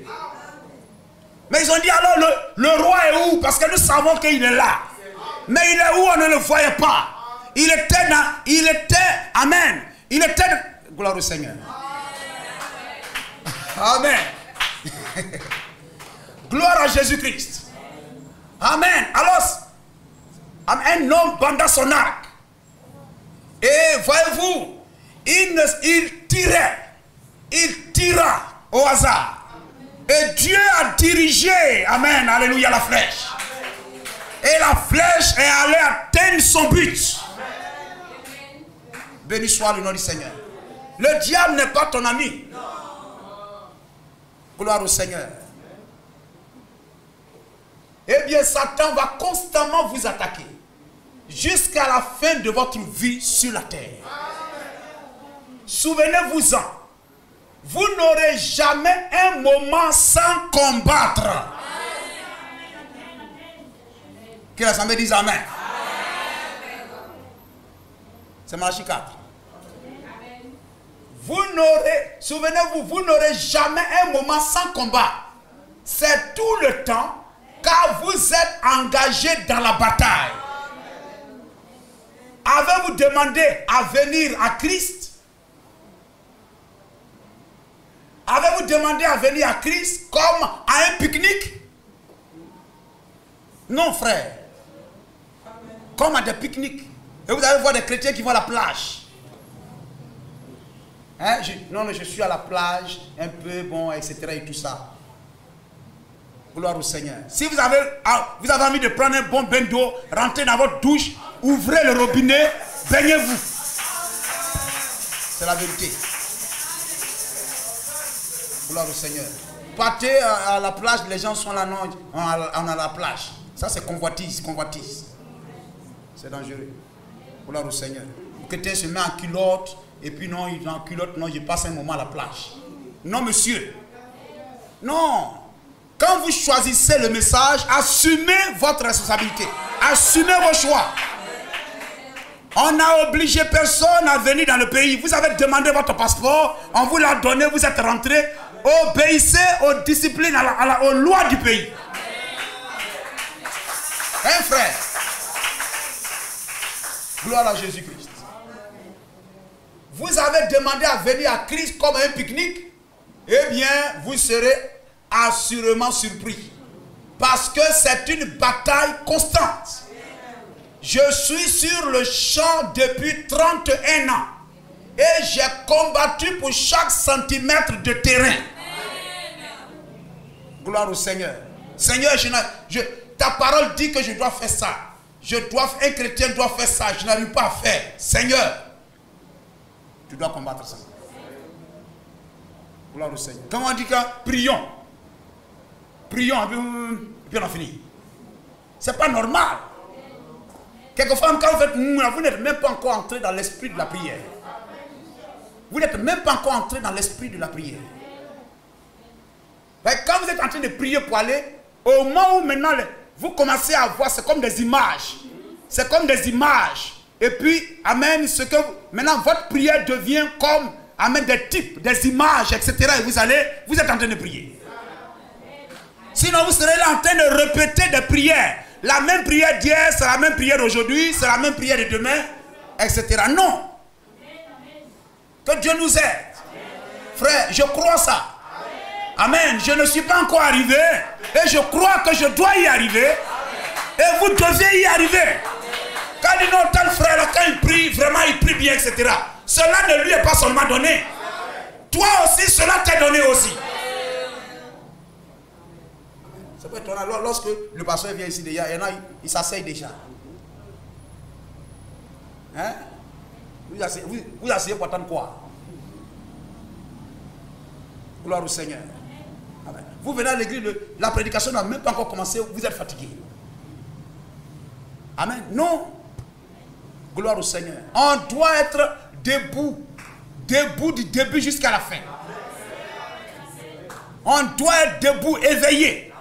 Mais ils ont dit, alors, le roi est où? Parce que nous savons qu'il est là. Mais il est où on ne le voyait pas. Il était, amen. Il était, gloire au Seigneur. Amen. Gloire à Jésus-Christ. Amen. Alors, un homme bandant son arc. Et voyez-vous, il tira au hasard. Et Dieu a dirigé, amen, alléluia, la flèche. Et la flèche est allée atteindre son but. Béni soit le nom du Seigneur. Le diable n'est pas ton ami. Gloire au Seigneur. Eh bien, Satan va constamment vous attaquer jusqu'à la fin de votre vie sur la terre. Souvenez-vous-en, vous n'aurez jamais un moment sans combattre. Que l'assemblée dise Amen. C'est Malachie 4. Vous n'aurez, souvenez-vous, vous n'aurez jamais un moment sans combat. C'est tout le temps car vous êtes engagé dans la bataille. Avez-vous demandé à venir à Christ? Avez-vous demandé à venir à Christ comme à un pique-nique? Non, frère. Comme à des pique-niques. Et vous allez voir des chrétiens qui vont à la plage. Hein? Non, je suis à la plage, un peu, bon, etc. et tout ça. Gloire au Seigneur. Si vous avez envie de prendre un bon bain d'eau, rentrez dans votre douche, ouvrez le robinet, baignez-vous. C'est la vérité. Gloire au Seigneur. Partez à la plage, les gens sont là, non, on a la plage. Ça c'est convoitise. C'est dangereux. Gloire au Seigneur. Quelqu'un se met en culotte, et puis non, il est en culotte, non, je passe un moment à la plage. Non, monsieur. Non. Quand vous choisissez le message, assumez votre responsabilité. Assumez vos choix. On n'a obligé personne à venir dans le pays. Vous avez demandé votre passeport, on vous l'a donné, vous êtes rentré. Obéissez aux disciplines, aux lois du pays. Hein, frère? Gloire à Jésus-Christ. Vous avez demandé à venir à Christ comme un pique-nique. Eh bien, vous serez assurément surpris. Parce que c'est une bataille constante. Je suis sur le champ depuis 31 ans. Et j'ai combattu pour chaque centimètre de terrain. Gloire au Seigneur. Seigneur, ta parole dit que je dois faire ça. Un chrétien doit faire ça. Je n'arrive pas à faire. Seigneur, tu dois combattre ça. Gloire au Seigneur. Quand on dit que prions, et puis on a fini. C'est pas normal. Quelquefois, quand vous faites, vous n'êtes même pas encore entré dans l'esprit de la prière. Vous n'êtes même pas encore entré dans l'esprit de la prière. Quand vous êtes en train de prier pour aller, au moment où maintenant vous commencez à voir, c'est comme des images. C'est comme des images. Et puis, amen, maintenant votre prière devient comme, amen, des types, des images, etc. Et vous êtes en train de prier. Sinon, vous serez là en train de répéter des prières. La même prière d'hier, c'est la même prière d'aujourd'hui, c'est la même prière de demain, etc. Non. Que Dieu nous aide. Frère, je crois ça. Amen. Je ne suis pas encore arrivé. Et je crois que je dois y arriver. Et vous devez y arriver. Quand il dit non, tel frère, quand il prie, vraiment il prie bien, etc. Cela ne lui est pas seulement donné. Toi aussi, cela t'est donné aussi. C'est pas étonnant. Lorsque le pasteur vient ici déjà, il y en a, il s'asseye déjà. Hein? Vous asseyez pour attendre quoi? Gloire au Seigneur. Amen. Vous venez à l'église, la prédication n'a même pas encore commencé, vous êtes fatigué. Amen. Non. Gloire au Seigneur. On doit être debout. Debout du début jusqu'à la fin. On doit être debout, éveillé.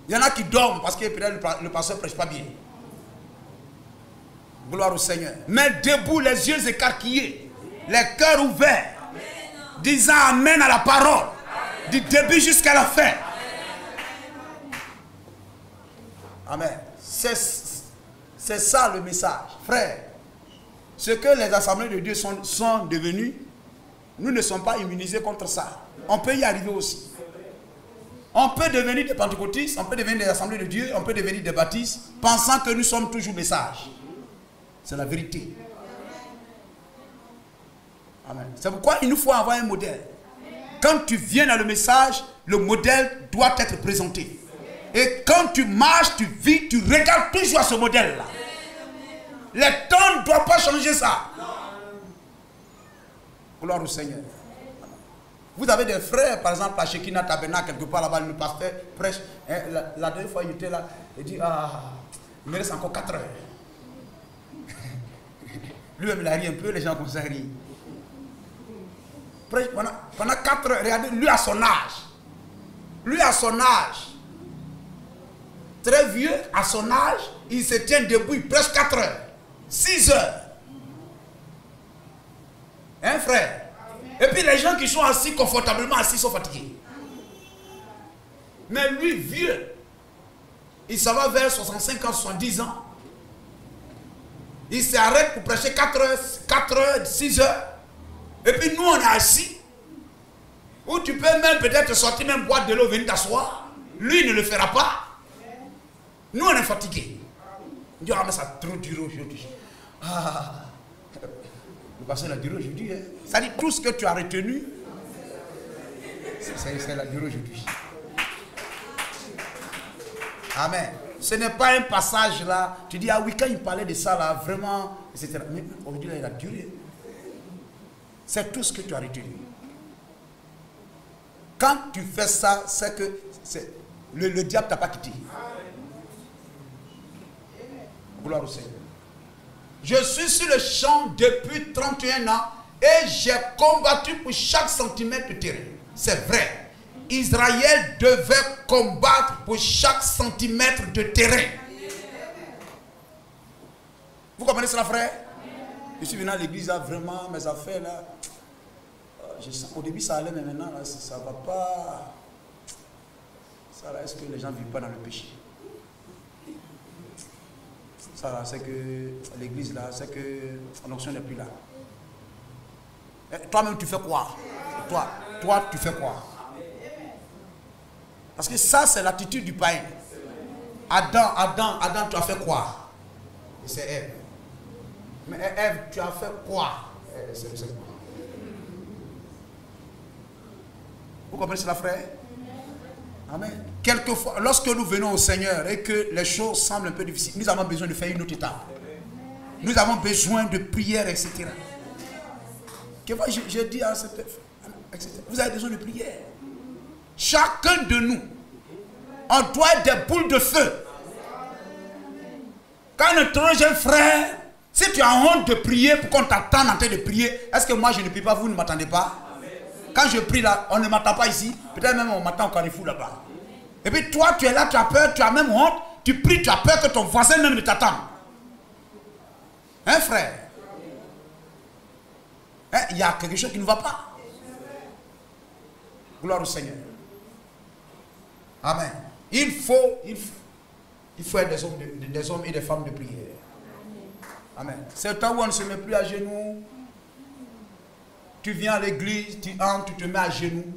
Il y en a qui dorment parce que le pasteur ne prêche pas bien. Gloire au Seigneur. Mais debout, les yeux écarquillés, les cœurs ouverts, disant Amen à la parole, du début jusqu'à la fin. Amen. C'est ça le message. Frère, ce que les assemblées de Dieu sont devenues, nous ne sommes pas immunisés contre ça. On peut y arriver aussi. On peut devenir des pentecôtistes, on peut devenir des assemblées de Dieu, on peut devenir des baptistes, pensant que nous sommes toujours messages. C'est la vérité. Amen. C'est pourquoi il nous faut avoir un modèle. Quand tu viens dans le message, le modèle doit être présenté. Et quand tu marches, tu vis, tu regardes toujours à ce modèle-là. Les temps ne doivent pas changer ça. Gloire au Seigneur. Vous avez des frères, par exemple, à Shekinah Tabernacle, quelque part là-bas, le pasteur prêche. Hein, la dernière fois, il était là, il dit, il me reste encore 4 heures. Lui-même, il a ri un peu, les gens comme ça rient. Prêche pendant 4 heures, regardez, lui à son âge. Lui à son âge. Très vieux, à son âge, il se tient debout, il prêche 4 heures. 6 heures. Hein, frère? Et puis les gens qui sont assis confortablement assis sont fatigués. Mais lui, vieux, il s'en va vers 65 ans, 70 ans. Il s'arrête pour prêcher 4 heures, 6 heures. Et puis nous, on est assis. Ou tu peux même peut-être sortir, même boire de l'eau, venir t'asseoir. Lui, il ne le fera pas. Nous, on est fatigués. On dit, mais ça a trop duré aujourd'hui. Le pasteur l'a duré aujourd'hui. Hein. Ça dit tout ce que tu as retenu. C'est la durée aujourd'hui. Amen. Ce n'est pas un passage là. Tu dis, ah oui, quand il parlait de ça là, vraiment, etc. Mais aujourd'hui, il a duré. C'est tout ce que tu as retenu. Quand tu fais ça, c'est que le diable ne t'a pas quitté. Gloire au Seigneur. Je suis sur le champ depuis 31 ans et j'ai combattu pour chaque centimètre de terrain. C'est vrai. Israël devait combattre pour chaque centimètre de terrain. Vous comprenez cela, frère? Je suis venu à l'église, là, vraiment, mes affaires, là. Au début, ça allait, mais maintenant, là, ça ne va pas. Ça, là, est-ce que les gens ne vivent pas dans le péché? Ça, là, c'est que l'église, là, c'est que l'onction n'est plus là. Toi-même, tu fais quoi? Toi, tu fais quoi? Parce que ça, c'est l'attitude du païen. Adam, tu as fait quoi? C'est Ève. Mais Ève, tu as fait quoi? Vous comprenez cela, frère? Amen. Quelquefois, lorsque nous venons au Seigneur et que les choses semblent un peu difficiles, nous avons besoin de faire une autre étape. Nous avons besoin de prière, etc. Je dis à cette etc. Vous avez besoin de prière. Chacun de nous, on doit être des boules de feu. Quand on interroge un frère, si tu as honte de prier pour qu'on t'attende en train de prier, est-ce que moi je ne prie pas, vous ne m'attendez pas? Quand je prie là, on ne m'attend pas ici. Peut-être même on m'attend au carrefour là-bas. Et puis toi, tu es là, tu as peur, tu as même honte. Tu pries, tu as peur que ton voisin même ne t'attende. Hein, frère? Il y a quelque chose qui ne va pas. Gloire au Seigneur. Amen. Il faut être des hommes et des femmes de prière. Amen. C'est le temps où on ne se met plus à genoux. Tu viens à l'église, tu entres, tu te mets à genoux.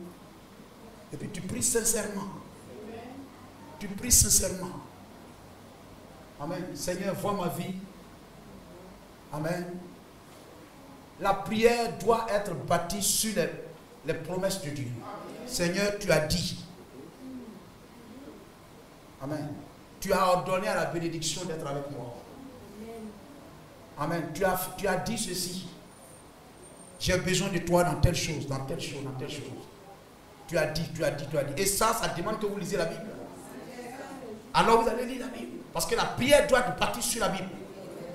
Et puis tu pries sincèrement. Tu pries sincèrement. Amen. Seigneur, vois ma vie. Amen. La prière doit être bâtie sur les promesses de Dieu. Seigneur, tu as dit. Amen. Tu as ordonné à la bénédiction d'être avec moi. Amen. Tu as dit ceci. J'ai besoin de toi dans telle chose, dans telle chose, dans telle chose. Tu as dit. Et ça demande que vous lisez la Bible. Alors vous allez lire la Bible. Parce que la prière doit être bâtie sur la Bible.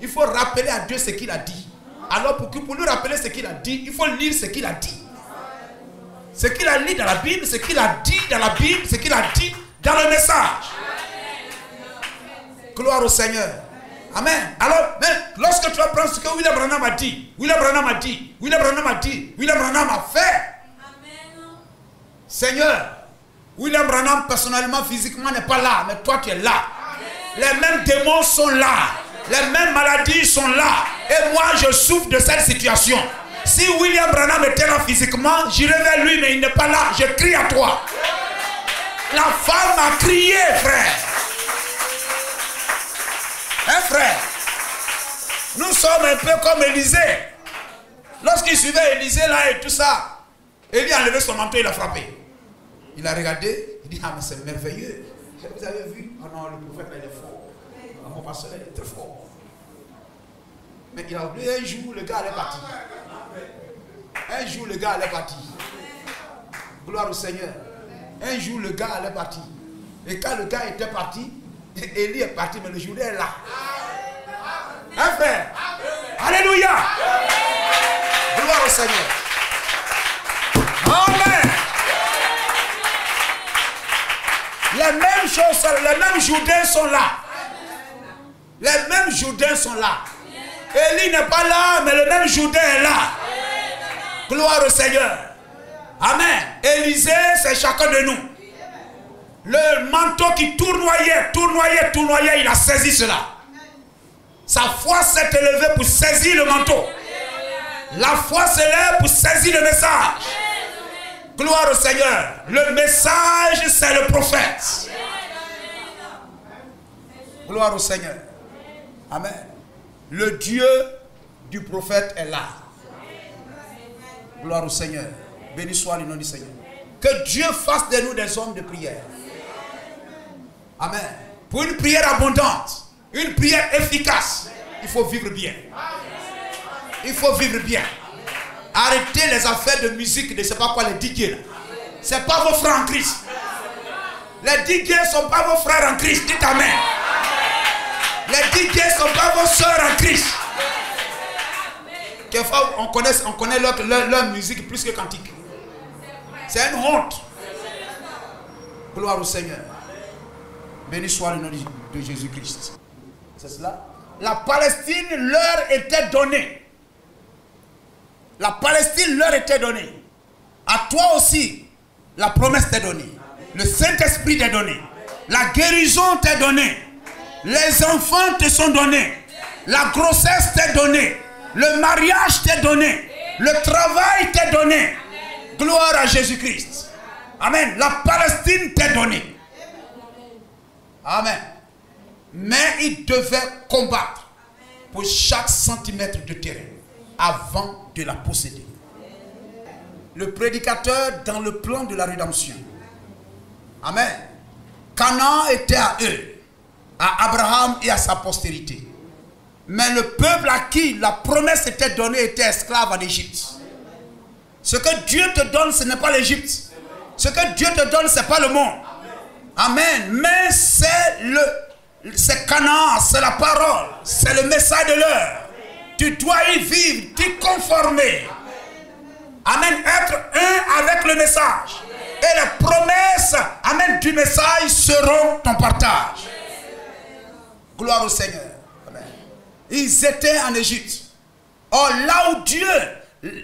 Il faut rappeler à Dieu ce qu'il a dit. Alors pour lui rappeler ce qu'il a dit, il faut lire ce qu'il a dit. Ce qu'il a lu dans la Bible, ce qu'il a dit dans la Bible, ce qu'il a dit dans le message. Gloire au Seigneur. Amen. Alors, lorsque tu apprends ce que William Branham a dit, William Branham a fait. Seigneur, William Branham personnellement, physiquement n'est pas là, mais toi tu es là. Les mêmes démons sont là. Les mêmes maladies sont là. Et moi, je souffre de cette situation. Si William Branham était là physiquement, j'irai vers lui, mais il n'est pas là. Je crie à toi. La femme a crié, frère. Hein, frère? Nous sommes un peu comme Élisée. Lorsqu'il suivait Élisée là et tout ça, Élie a enlevé son manteau et il a frappé. Il a regardé, il dit, ah mais c'est merveilleux. Vous avez vu? Oh non, le prophète là, il est fort. Mon pasteur il est très fort. Mais il a oublié un jour, le gars allait partir. Un jour, le gars allait partir. Gloire au Seigneur. Un jour, le gars allait partir. Et quand le gars était parti, Élie est parti, mais le jour est là. Hein, frère? Alléluia! Gloire au Seigneur. Amen. Les mêmes choses, les mêmes Jourdains sont là. Les mêmes Jourdains sont là. Élie n'est pas là, mais le même Jourdain est là. Gloire au Seigneur. Amen. Élisée, c'est chacun de nous. Le manteau qui tournoyait, il a saisi cela. Sa foi s'est élevée pour saisir le manteau. La foi s'élève pour saisir le message. Gloire au Seigneur. Le message, c'est le prophète. Gloire au Seigneur. Amen. Le Dieu du prophète est là. Gloire au Seigneur. Béni soit le nom du Seigneur. Que Dieu fasse de nous des hommes de prière. Amen. Pour une prière abondante, une prière efficace, il faut vivre bien. Il faut vivre bien. Arrêtez les affaires de musique, de ne sais pas quoi, les DJ. Ce n'est pas vos frères en Christ. Les DJ ne sont pas vos frères en Christ. Dites Amen. Les DJ ne sont pas vos soeurs en Christ. Quelquefois, on connaît leur musique plus que cantique. C'est une honte. Gloire au Seigneur. Béni soit le nom de Jésus-Christ. C'est cela. La Palestine leur était donnée. La Palestine leur était donnée. À toi aussi, la promesse t'est donnée. Le Saint-Esprit t'est donné. La guérison t'est donnée. Les enfants te sont donnés. La grossesse t'est donnée. Le mariage t'est donné. Le travail t'est donné. Gloire à Jésus-Christ. Amen. La Palestine t'est donnée. Amen. Mais il devait combattre pour chaque centimètre de terrain avant de la posséder. Le prédicateur dans le plan de la rédemption. Amen. Canaan était à eux, à Abraham et à sa postérité. Mais le peuple à qui la promesse était donnée était esclave en Égypte. Ce que Dieu te donne, ce n'est pas l'Égypte. Ce que Dieu te donne, ce n'est pas le monde. Amen. Mais c'est Canaan, c'est la parole, c'est le message de l'heure. Tu dois y vivre, t'y conformer. Amen. Être un avec le message. Et les promesses, amen, du message seront ton partage. Gloire au Seigneur. Amen. Ils étaient en Égypte. Or, là où Dieu,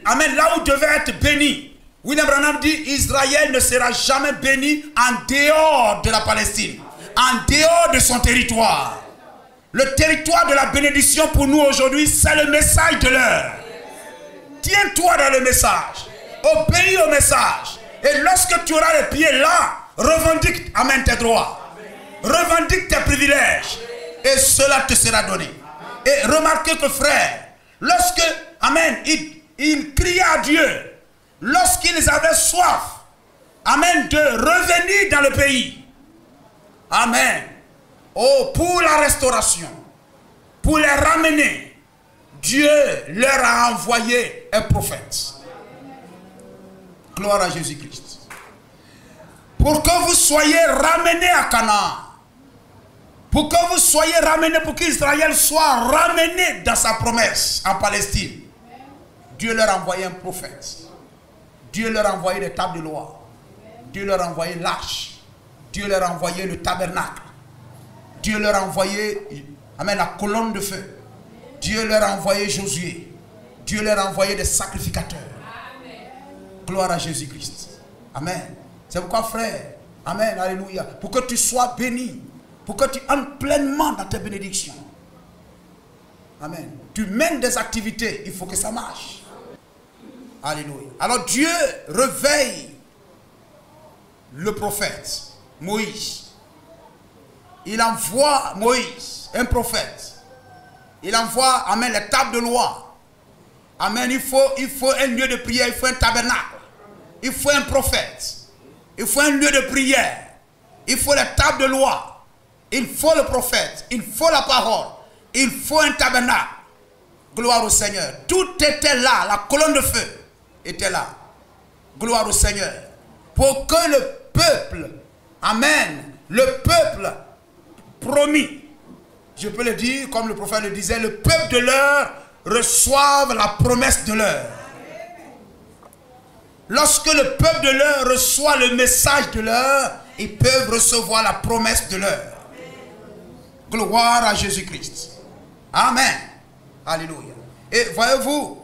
amen, là où devait être béni, William Branham dit, Israël ne sera jamais béni en dehors de la Palestine, en dehors de son territoire. Le territoire de la bénédiction pour nous aujourd'hui, c'est le message de l'heure. Tiens-toi dans le message. Obéis au message. Et lorsque tu auras les pieds là, revendique, amen, tes droits. Revendique tes privilèges. Et cela te sera donné. Et remarquez que frère, lorsque, amen, ils criaient à Dieu, lorsqu'ils avaient soif, amen, de revenir dans le pays. Amen. Oh, pour la restauration, pour les ramener, Dieu leur a envoyé un prophète. Gloire à Jésus-Christ. Pour que vous soyez ramenés à Canaan. Pour que vous soyez ramenés, pour qu'Israël soit ramené dans sa promesse en Palestine. Dieu leur a envoyé un prophète. Dieu leur a envoyé des tables de loi. Dieu leur a envoyé l'arche. Dieu leur a envoyé le tabernacle. Dieu leur a envoyé, amen, la colonne de feu. Dieu leur a envoyé Josué. Dieu leur a envoyé des sacrificateurs. Gloire à Jésus-Christ. Amen. C'est pourquoi, frère, amen, alléluia, pour que tu sois béni, pour que tu entres pleinement dans tes bénédictions. Amen. Tu mènes des activités, il faut que ça marche. Alléluia. Alors Dieu réveille le prophète Moïse. Il envoie Moïse, un prophète. Il envoie, amen, les tables de loi. Amen. Il faut un lieu de prière, il faut un tabernacle. Il faut un prophète. Il faut un lieu de prière. Il faut les tables de loi. Il faut le prophète. Il faut la parole. Il faut un tabernacle. Gloire au Seigneur. Tout était là. La colonne de feu était là. Gloire au Seigneur. Pour que le peuple, amen, le peuple promis, je peux le dire comme le prophète le disait, le peuple de l'heure reçoive la promesse de l'heure. Lorsque le peuple de l'heure reçoit le message de l'heure, ils peuvent recevoir la promesse de l'heure. Gloire à Jésus-Christ. Amen. Alléluia. Et voyez-vous,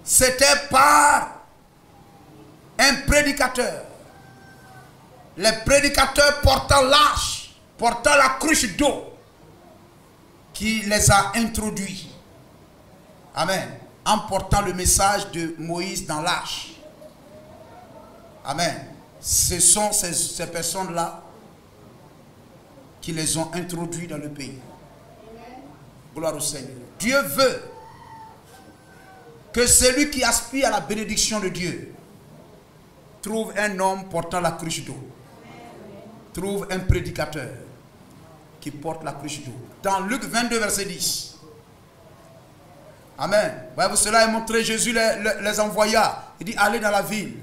c'était par un prédicateur. Les prédicateurs portant l'arche, portant la cruche d'eau, qui les a introduits. Amen. En portant le message de Moïse dans l'arche. Amen. Ce sont ces personnes-là qui les ont introduits dans le pays. Gloire au Seigneur. Dieu veut que celui qui aspire à la bénédiction de Dieu trouve un homme portant la cruche d'eau. Trouve un prédicateur qui porte la cruche d'eau. Dans Luc 22, verset 10. Amen. Voyez-vous, cela est montré, Jésus les envoya. Il dit, allez dans la ville.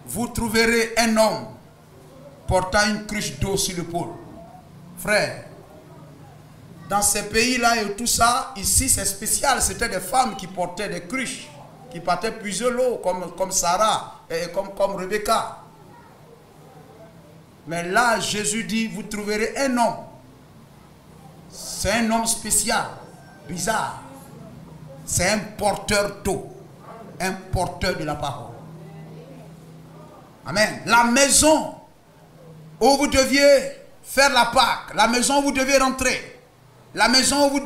Vous trouverez un homme portant une cruche d'eau sur l'épaule. Frère, dans ces pays-là et tout ça, ici c'est spécial. C'était des femmes qui portaient des cruches, qui partaient puiser l'eau, comme Sarah et comme Rebecca. Mais là, Jésus dit, vous trouverez un homme. C'est un homme spécial, bizarre. C'est un porteur d'eau, un porteur de la parole. Amen. La maison où vous deviez faire la Pâque, la maison où vous deviez rentrer, la maison où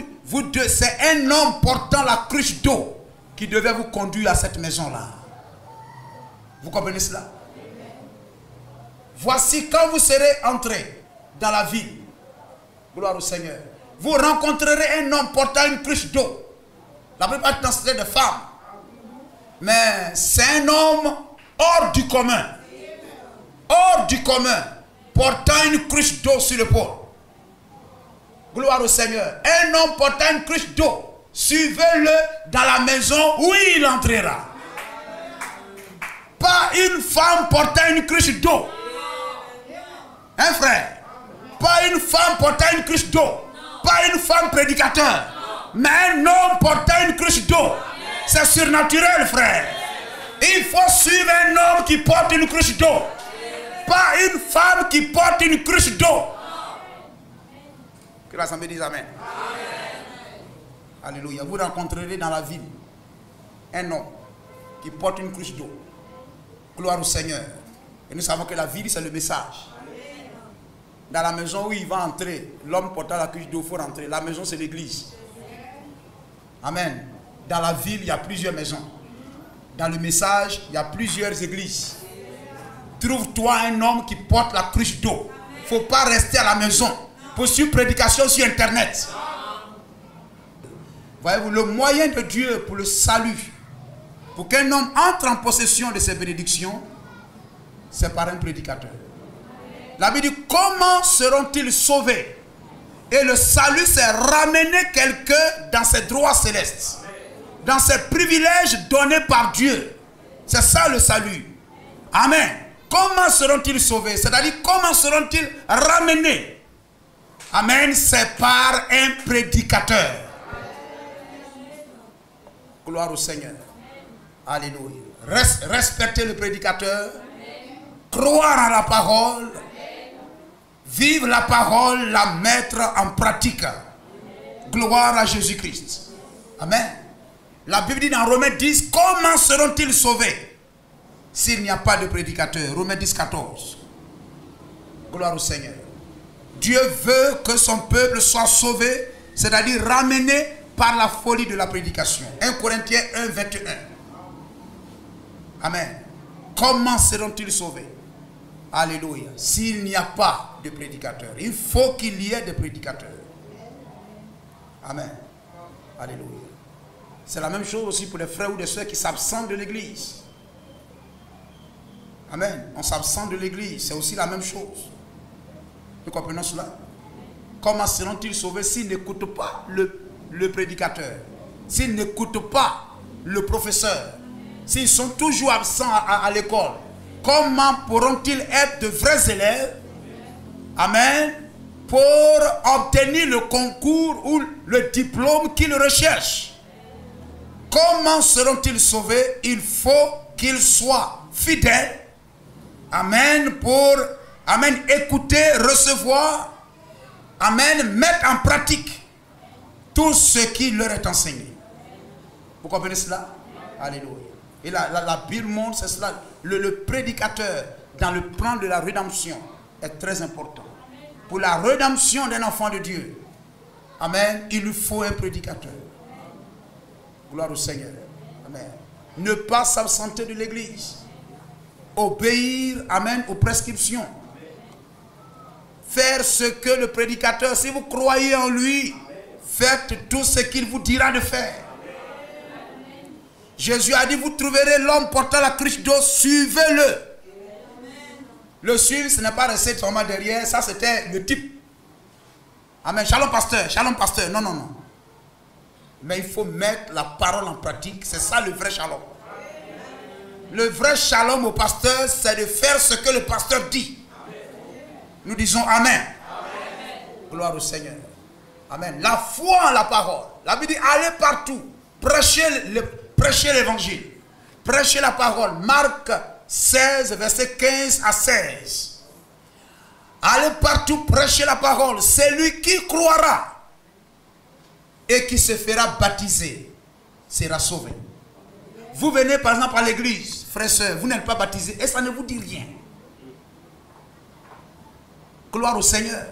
c'est un homme portant la cruche d'eau qui devait vous conduire à cette maison-là. Vous comprenez cela? Voici quand vous serez entré dans la ville, gloire au Seigneur, vous rencontrerez un homme portant une cruche d'eau. La plupart du temps, c'était des femmes. Mais c'est un homme hors du commun. Hors du commun. Portant une cruche d'eau sur l'épaule. Gloire au Seigneur. Un homme portant une cruche d'eau. Suivez-le dans la maison où il entrera. Pas une femme portant une cruche d'eau. Hein, frère? Pas une femme portant une cruche d'eau. Pas une femme prédicateur. Mais un homme portant une cruche d'eau. C'est surnaturel, frère. Il faut suivre un homme qui porte une cruche d'eau. Pas une femme qui porte une cruche d'eau. Que l'Assemblée dise Amen. Alléluia. Vous rencontrerez dans la ville un homme qui porte une cruche d'eau. Gloire au Seigneur. Et nous savons que la ville, c'est le message. Dans la maison où il va entrer, l'homme portant la cruche d'eau, il faut rentrer. La maison, c'est l'église. Amen. Dans la ville, il y a plusieurs maisons. Dans le message, il y a plusieurs églises. Trouve-toi un homme qui porte la cruche d'eau. Il ne faut pas rester à la maison pour suivre prédication sur Internet. Voyez-vous, le moyen de Dieu pour le salut, pour qu'un homme entre en possession de ses bénédictions, c'est par un prédicateur. La Bible dit, comment seront-ils sauvés? Et le salut, c'est ramener quelqu'un dans ses droits célestes, dans ses privilèges donnés par Dieu. C'est ça le salut. Amen. Comment seront-ils sauvés? C'est-à-dire, comment seront-ils ramenés? Amen. C'est par un prédicateur. Gloire au Seigneur. Alléluia. Respecter le prédicateur. Croire à la parole. Vivre la parole, la mettre en pratique. Gloire à Jésus-Christ. Amen. La Bible dit dans Romains 10, comment seront-ils sauvés s'il n'y a pas de prédicateur? Romains 10, 14. Gloire au Seigneur. Dieu veut que son peuple soit sauvé, c'est-à-dire ramené par la folie de la prédication. 1 Corinthiens 1, 21. Amen. Comment seront-ils sauvés? Alléluia. S'il n'y a pas de prédicateurs. Il faut qu'il y ait des prédicateurs. Amen. Alléluia. C'est la même chose aussi pour les frères ou les sœurs qui s'absentent de l'église. Amen. On s'absente de l'église. C'est aussi la même chose. Nous comprenons cela? Comment seront-ils sauvés s'ils n'écoutent pas le prédicateur? S'ils n'écoutent pas le professeur? S'ils sont toujours absents à l'école? Comment pourront-ils être de vrais élèves? Amen. Pour obtenir le concours ou le diplôme qu'ils recherchent. Comment seront-ils sauvés? Il faut qu'ils soient fidèles. Amen. Pour, amen, écouter, recevoir. Amen. Mettre en pratique tout ce qui leur est enseigné. Vous comprenez cela? Alléluia. Et la Bible montre, c'est cela. Le prédicateur dans le plan de la rédemption est très important. Pour la rédemption d'un enfant de Dieu, amen, il lui faut un prédicateur. Gloire au Seigneur. Amen. Ne pas s'absenter de l'église. Obéir, amen, aux prescriptions. Faire ce que le prédicateur, si vous croyez en lui, faites tout ce qu'il vous dira de faire. Jésus a dit, vous trouverez l'homme portant la cruche d'eau, suivez-le. Le suivre, ce n'est pas rester seulement derrière, ça c'était le type. Amen, shalom pasteur, non, non, non. Mais il faut mettre la parole en pratique, c'est ça le vrai shalom. Le vrai shalom au pasteur, c'est de faire ce que le pasteur dit. Nous disons amen. Amen. Gloire au Seigneur. Amen. La foi en la parole. La Bible dit, allez partout, prêchez l'évangile, prêchez la parole. Marc 16, verset 15 à 16. Allez partout, prêchez la parole. Celui qui croira et qui se fera baptiser sera sauvé. Vous venez par exemple à l'église, frères et sœurs, vous n'êtes pas baptisés et ça ne vous dit rien. Gloire au Seigneur.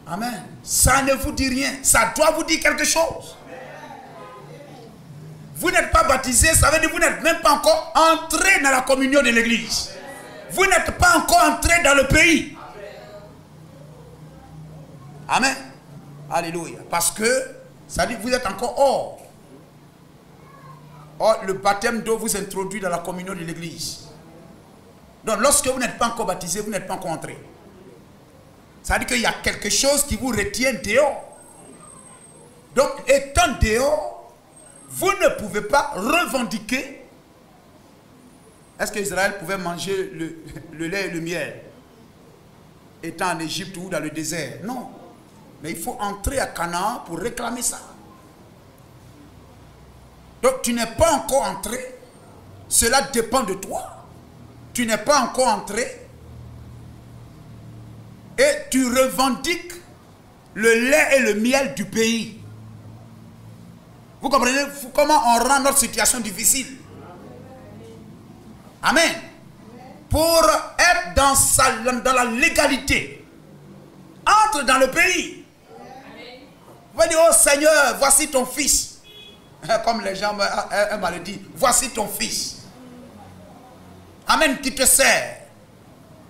Amen. Ça ne vous dit rien. Ça doit vous dire quelque chose. Vous n'êtes pas baptisé, ça veut dire que vous n'êtes même pas encore entré dans la communion de l'église. Vous n'êtes pas encore entré dans le pays. Amen. Alléluia. Parce que ça dit que vous êtes encore hors. Or, le baptême d'eau vous introduit dans la communion de l'église. Donc, lorsque vous n'êtes pas encore baptisé, vous n'êtes pas encore entré. Ça veut dire qu'il y a quelque chose qui vous retient dehors. Donc, étant dehors, vous ne pouvez pas revendiquer. Est-ce qu'Israël pouvait manger le lait et le miel étant en Égypte ou dans le désert? Non. Mais il faut entrer à Canaan pour réclamer ça. Donc tu n'es pas encore entré. Cela dépend de toi. Tu n'es pas encore entré. Et tu revendiques le lait et le miel du pays. Vous comprenez comment on rend notre situation difficile? Amen. Pour être dans la légalité, entre dans le pays. Vous allez dire, oh Seigneur, voici ton fils. Comme les gens m'ont dit, voici ton fils. Amen, qui te sert.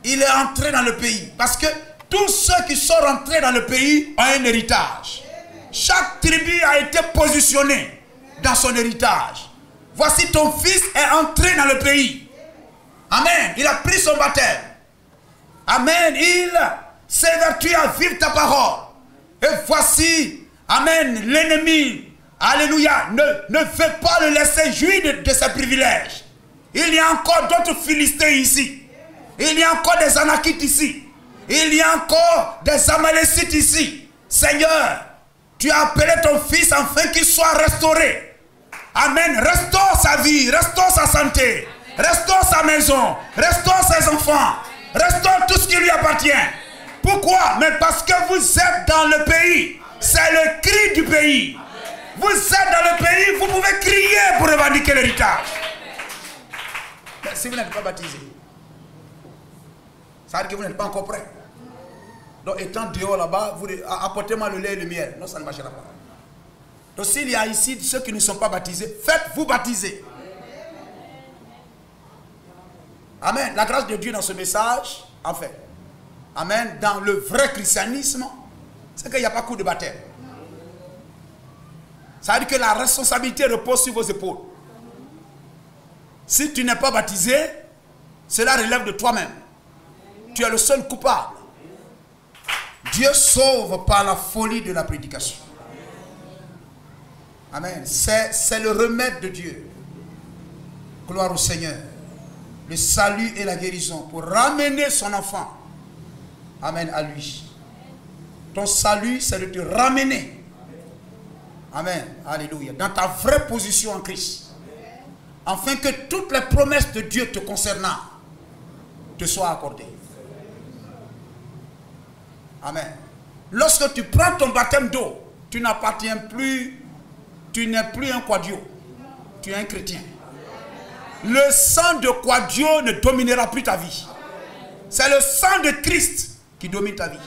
Il est entré dans le pays. Parce que tous ceux qui sont rentrés dans le pays ont un héritage. Chaque tribu a été positionnée dans son héritage. Voici ton fils est entré dans le pays. Amen. Il a pris son baptême. Amen. Il s'évertue à vivre ta parole. Et voici, amen, l'ennemi, alléluia, ne veut pas le laisser jouir de ses privilèges. Il y a encore d'autres Philistins ici. Il y a encore des Anakites ici. Il y a encore des Amalécites ici. Seigneur, tu as appelé ton fils afin qu'il soit restauré. Amen. Restaure sa vie, restaure sa santé, restaure sa maison, restaure ses enfants, restaure tout ce qui lui appartient. Pourquoi? Mais parce que vous êtes dans le pays. C'est le cri du pays. Vous êtes dans le pays, vous pouvez crier pour revendiquer l'héritage. Mais si vous n'êtes pas baptisé, ça veut dire que vous n'êtes pas encore prêt. Donc étant dehors là-bas, vous apportez-moi le lait et le miel. Non, ça ne marchera pas. Donc s'il y a ici ceux qui ne sont pas baptisés, faites-vous baptiser. Amen. La grâce de Dieu dans ce message, en fait, amen, dans le vrai christianisme, c'est qu'il n'y a pas coup de baptême. Ça veut dire que la responsabilité repose sur vos épaules. Si tu n'es pas baptisé, cela relève de toi-même. Tu es le seul coupable. Dieu sauve par la folie de la prédication. Amen. C'est le remède de Dieu. Gloire au Seigneur. Le salut et la guérison pour ramener son enfant. Amen, à lui. Ton salut, c'est de te ramener. Amen. Alléluia. Dans ta vraie position en Christ. Afin que toutes les promesses de Dieu te concernant te soient accordées. Amen. Lorsque tu prends ton baptême d'eau, tu n'appartiens plus, tu n'es plus un quadio. Tu es un chrétien. Le sang de quadio ne dominera plus ta vie. C'est le sang de Christ qui domine ta vie.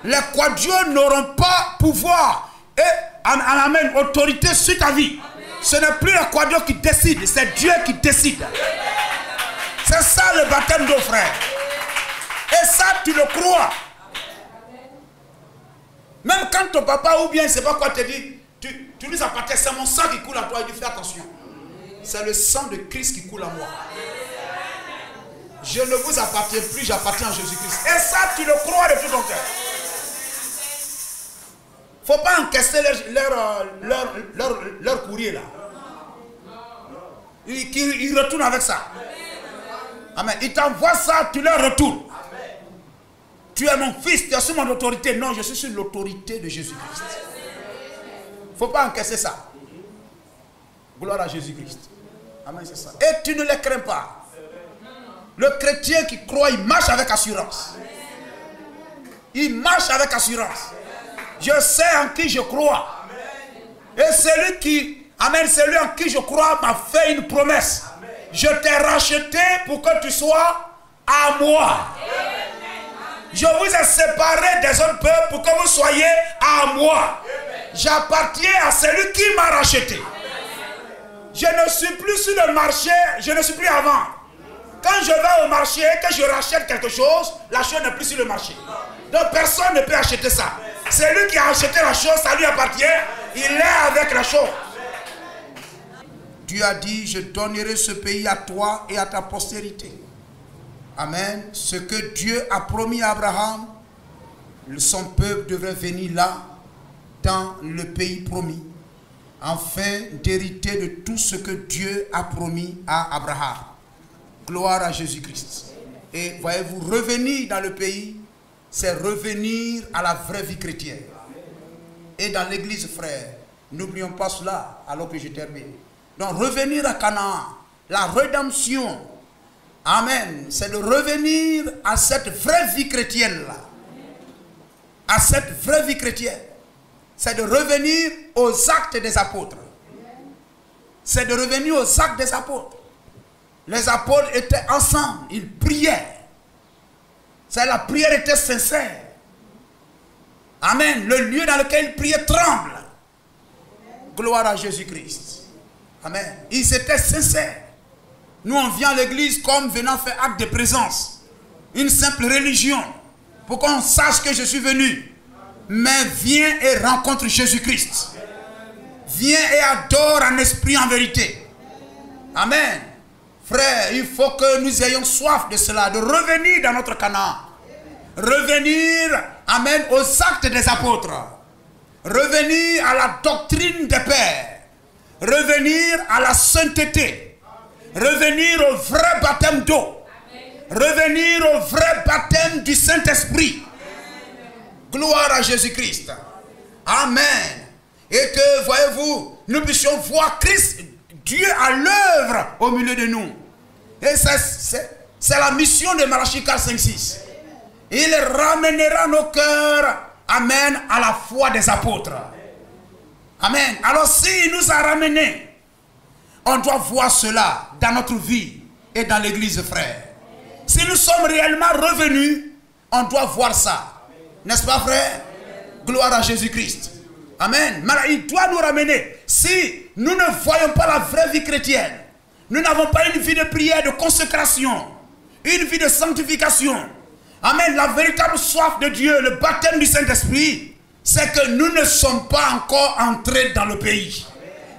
Les quadios n'auront pas pouvoir et amen, autorité sur ta vie. Ce n'est plus le quadio qui décide, c'est Dieu qui décide. C'est ça le baptême d'eau, frère. Et ça, tu le crois. Même quand ton papa ou bien, je ne sais pas quoi te dit, tu lui appartiens, c'est mon sang qui coule en toi, il dit fais attention. C'est le sang de Christ qui coule en moi. Je ne vous appartiens plus, j'appartiens à Jésus-Christ. Et ça, tu le crois de tout ton cœur. Il ne faut pas encaisser leur courrier là. Ils retournent avec ça. Amen. Ils t'envoient ça, tu leur retournes. Tu es mon fils, tu es sous mon autorité. Non, je suis sur l'autorité de Jésus-Christ. Il ne faut pas encaisser ça. Gloire à Jésus-Christ. Amen, c'est ça. Et tu ne les crains pas. Le chrétien qui croit, il marche avec assurance. Il marche avec assurance. Je sais en qui je crois. Et celui qui, amen, celui en qui je crois m'a fait une promesse. Je t'ai racheté pour que tu sois à moi. Je vous ai séparé des autres peuples pour que vous soyez à moi. J'appartiens à celui qui m'a racheté. Je ne suis plus sur le marché, je ne suis plus avant. Quand je vais au marché et que je rachète quelque chose, la chose n'est plus sur le marché. Donc personne ne peut acheter ça. C'est lui qui a acheté la chose, ça lui appartient. Il est avec la chose. Dieu a dit, je donnerai ce pays à toi et à ta postérité. Amen. Ce que Dieu a promis à Abraham, son peuple devrait venir là, dans le pays promis, afin d'hériter de tout ce que Dieu a promis à Abraham. Gloire à Jésus-Christ. Et voyez-vous, revenir dans le pays, c'est revenir à la vraie vie chrétienne. Et dans l'église, frère, n'oublions pas cela, alors que je termine. Donc revenir à Canaan, la rédemption, amen, c'est de revenir à cette vraie vie chrétienne-là. À cette vraie vie chrétienne. C'est de revenir aux actes des apôtres. C'est de revenir aux actes des apôtres. Les apôtres étaient ensemble, ils priaient. La prière était sincère. Amen. Le lieu dans lequel ils priaient tremble. Gloire à Jésus-Christ. Amen. Ils étaient sincères. Nous, on vient à l'église comme venant faire acte de présence. Une simple religion. Pour qu'on sache que je suis venu. Mais viens et rencontre Jésus-Christ. Viens et adore en esprit, en vérité. Amen. Frère, il faut que nous ayons soif de cela, de revenir dans notre Canaan. Revenir, amen, aux actes des apôtres. Revenir à la doctrine des pères. Revenir à la sainteté. Revenir au vrai baptême d'eau. Revenir au vrai baptême du Saint-Esprit. Gloire à Jésus-Christ. Amen. Et que, voyez-vous, nous puissions voir Christ, Dieu à l'œuvre au milieu de nous. Et c'est la mission de Malachie 4:5-6. Il ramènera nos cœurs, amen, à la foi des apôtres. Amen. Alors s'il nous a ramenés, on doit voir cela dans notre vie et dans l'église, frère. Si nous sommes réellement revenus, on doit voir ça. N'est-ce pas, frère? Gloire à Jésus-Christ. Amen. Mais il doit nous ramener. Si nous ne voyons pas la vraie vie chrétienne, nous n'avons pas une vie de prière, de consécration, une vie de sanctification. Amen. La véritable soif de Dieu, le baptême du Saint-Esprit, c'est que nous ne sommes pas encore entrés dans le pays.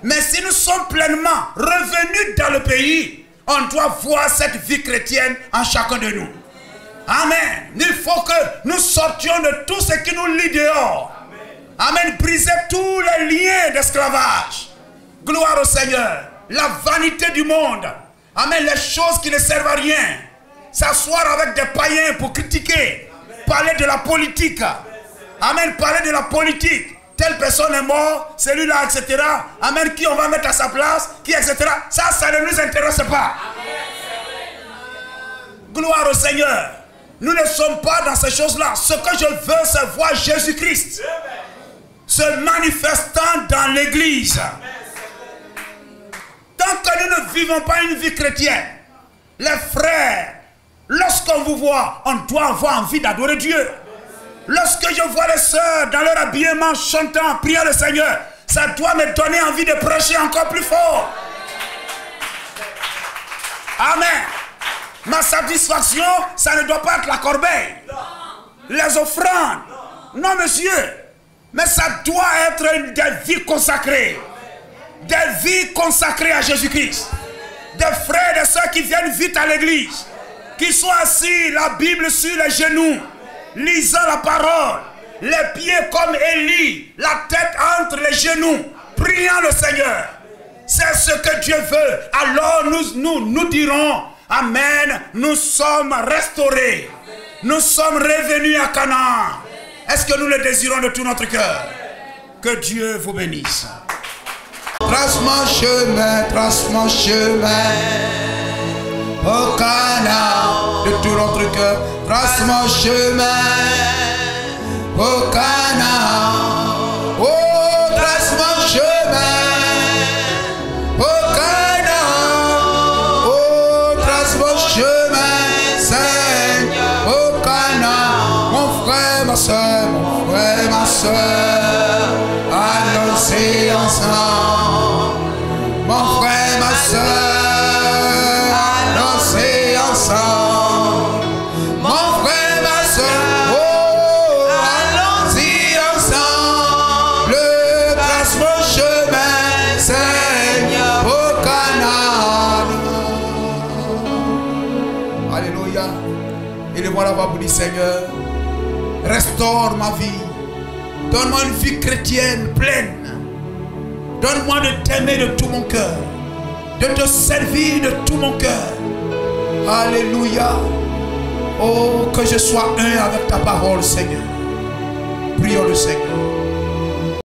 Mais si nous sommes pleinement revenus dans le pays, on doit voir cette vie chrétienne en chacun de nous. Amen. Il faut que nous sortions de tout ce qui nous lie dehors. Amen. Briser tous les liens d'esclavage. Gloire au Seigneur. La vanité du monde. Amen. Les choses qui ne servent à rien. S'asseoir avec des païens pour critiquer. Parler de la politique. Amen. Parler de la politique. Telle personne est morte, celui-là, etc. Amen. Qui on va mettre à sa place, qui, etc. Ça ne nous intéresse pas. Gloire au Seigneur. Nous ne sommes pas dans ces choses-là. Ce que je veux, c'est voir Jésus-Christ se manifestant dans l'église. Tant que nous ne vivons pas une vie chrétienne, les frères, lorsqu'on vous voit, on doit avoir envie d'adorer Dieu. Lorsque je vois les sœurs dans leur habillement, chantant, priant le Seigneur, ça doit me donner envie de prêcher encore plus fort. Amen. Ma satisfaction, ça ne doit pas être la corbeille, les offrandes. Non, monsieur. Mais ça doit être des vies consacrées. Des vies consacrées à Jésus-Christ. Des frères et des sœurs qui viennent vite à l'église. Qui sont assis, la Bible sur les genoux, lisant la parole. Les pieds comme Élie, la tête entre les genoux, priant le Seigneur. C'est ce que Dieu veut. Alors nous dirons, Amen, nous sommes restaurés. Nous sommes revenus à Canaan. Est-ce que nous le désirons de tout notre cœur? Que Dieu vous bénisse. Trace mon chemin au Canaan de tout notre cœur. Trace mon chemin au Canaan. Oh, trace mon chemin au Canaan. Oh, trace mon chemin, Seigneur, au Canaan. Mon frère, ma soeur, mon frère, ma soeur, allons-y ensemble. Mon frère, ma soeur, allons-y ensemble. Mon frère, ma soeur, oh, allons-y ensemble. Trace mon chemin, Seigneur, au Canaan. Alléluia. Et le voilà va vous dire, Seigneur, restaure ma vie. Donne-moi une vie chrétienne pleine. Donne-moi de t'aimer de tout mon cœur, de te servir de tout mon cœur. Alléluia. Oh, que je sois un avec ta parole, Seigneur. Prions le Seigneur.